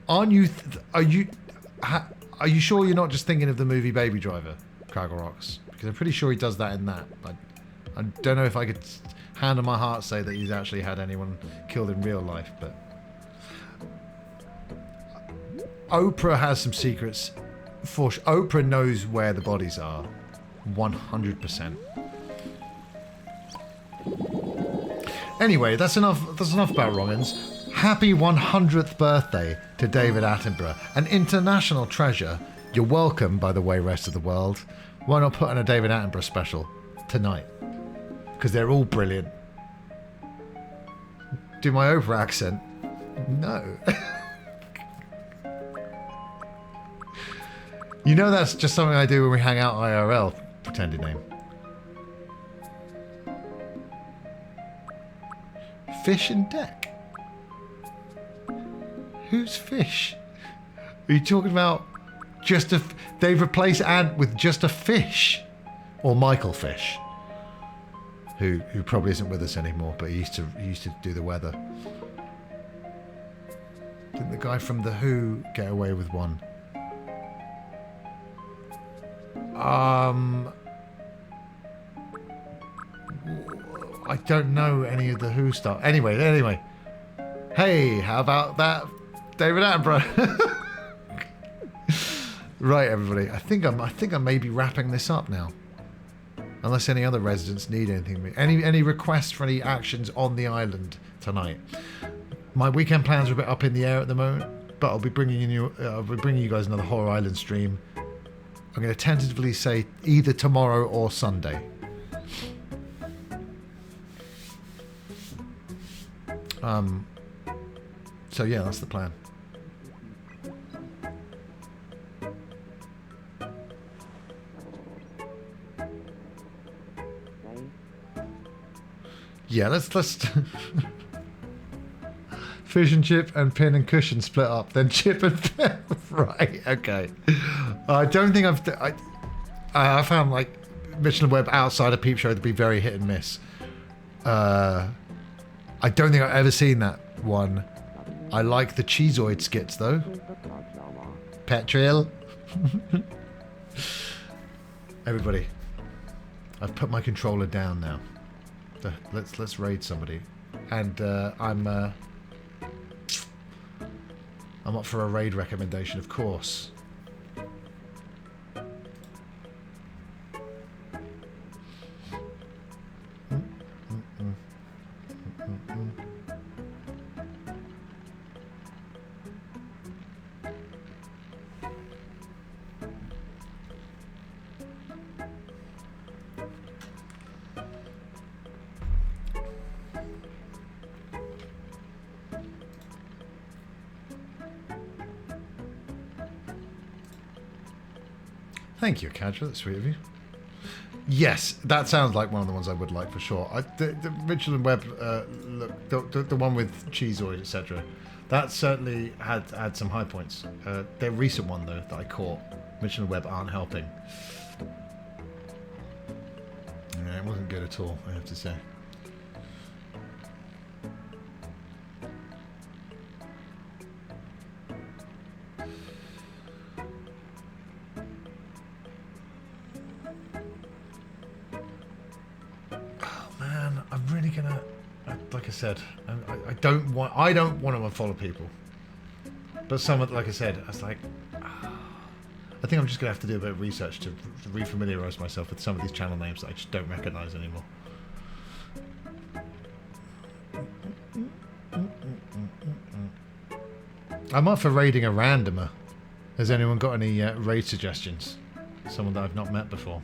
Are you sure you're not just thinking of the movie Baby Driver, Craggle Rocks? Because I'm pretty sure he does that in that. I don't know if I could hand on my heart say that he's actually had anyone killed in real life, but Oprah has some secrets. Oprah knows where the bodies are, 100%. Anyway, that's enough about wrong'uns. Happy 100th birthday to David Attenborough, an international treasure. You're welcome, by the way, rest of the world. Why not put on a David Attenborough special tonight? Because they're all brilliant. Do my Oprah accent? No. You know that's just something I do when we hang out IRL, pretended name. Fish and Deck? Who's Fish? Are you talking about just a... They've replaced Ant with just a fish? Or Michael Fish, who probably isn't with us anymore, but he used to do the weather. Didn't the guy from The Who get away with one? I don't know any of the Who stuff. Anyway. Hey, how about that, David Attenborough? Right, everybody. I think I may be wrapping this up now. Unless any other residents need anything. Any requests for any actions on the island tonight? My weekend plans are a bit up in the air at the moment, but I'll be bringing you guys another Horror Island stream. I'm going to tentatively say either tomorrow or Sunday. So yeah, that's the plan. Yeah, let's fish and chip and pin and cushion split up, then chip and pin. Right, okay. I don't think I found like Michelin Web outside a peep show to be very hit and miss. I don't think I've ever seen that one. I like the Cheezoid skits though. Petril. Everybody, I've put my controller down now. Let's raid somebody, and I'm up for a raid recommendation, of course. Thank you, Kadra. That's sweet of you. Yes, that sounds like one of the ones I would like for sure. The Michelin Web, look, the one with Cheezoid, etc. That certainly had some high points. Their recent one though that I caught, Michelin Web aren't helping. Yeah, it wasn't good at all, I have to say. Like I said, I don't want to unfollow people, but some, like I said, I was like, I think I'm just gonna have to do a bit of research to refamiliarize myself with some of these channel names that I just don't recognize anymore. I'm up for raiding a randomer. Has anyone got any raid suggestions? Someone that I've not met before.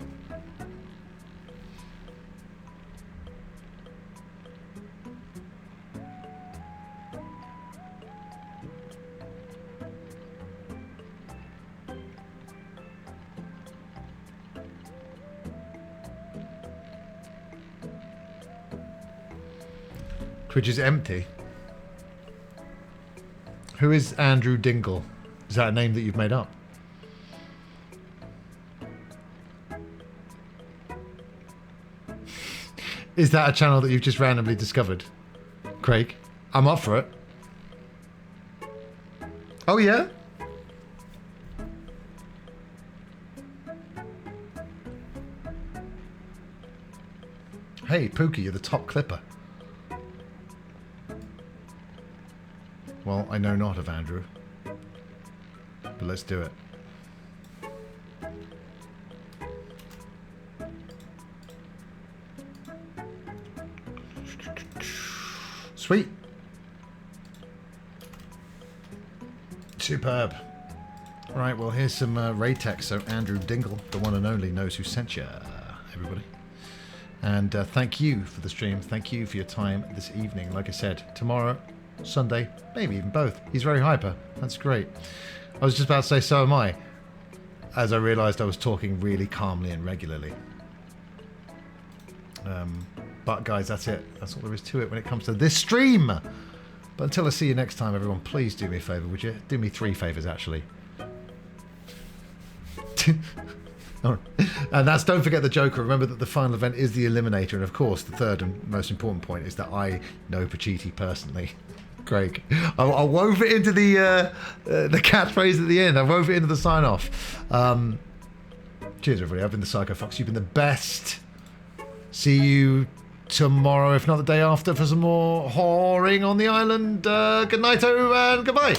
Twitch is empty. Who is Andrew Dingle? Is that a name that you've made up? Is that a channel that you've just randomly discovered? Craig, I'm up for it. Oh yeah? Hey Pookie, you're the top clipper. Well, I know not of Andrew, but let's do it. Sweet. Superb. Right, well, here's some raid text. So Andrew Dingle, the one and only, knows who sent you, everybody. And thank you for the stream. Thank you for your time this evening. Like I said, tomorrow, Sunday, maybe even both. He's very hyper. That's great. I was just about to say, so am I, as I realised I was talking really calmly and regularly. But guys, that's it. That's all there is to it when it comes to this stream. But until I see you next time, everyone, please do me a favour, would you? Do me 3 favours, actually. And that's, don't forget the Joker. Remember that the final event is the Eliminator, and of course the third and most important point is that I know Pachiti personally. Craig, I wove it into the catchphrase at the end. I wove it into the sign off. Cheers everybody. I've been the Psycho Fox. You've been the best. See you tomorrow, if not the day after, for some more whoring on the island. Good night and goodbye.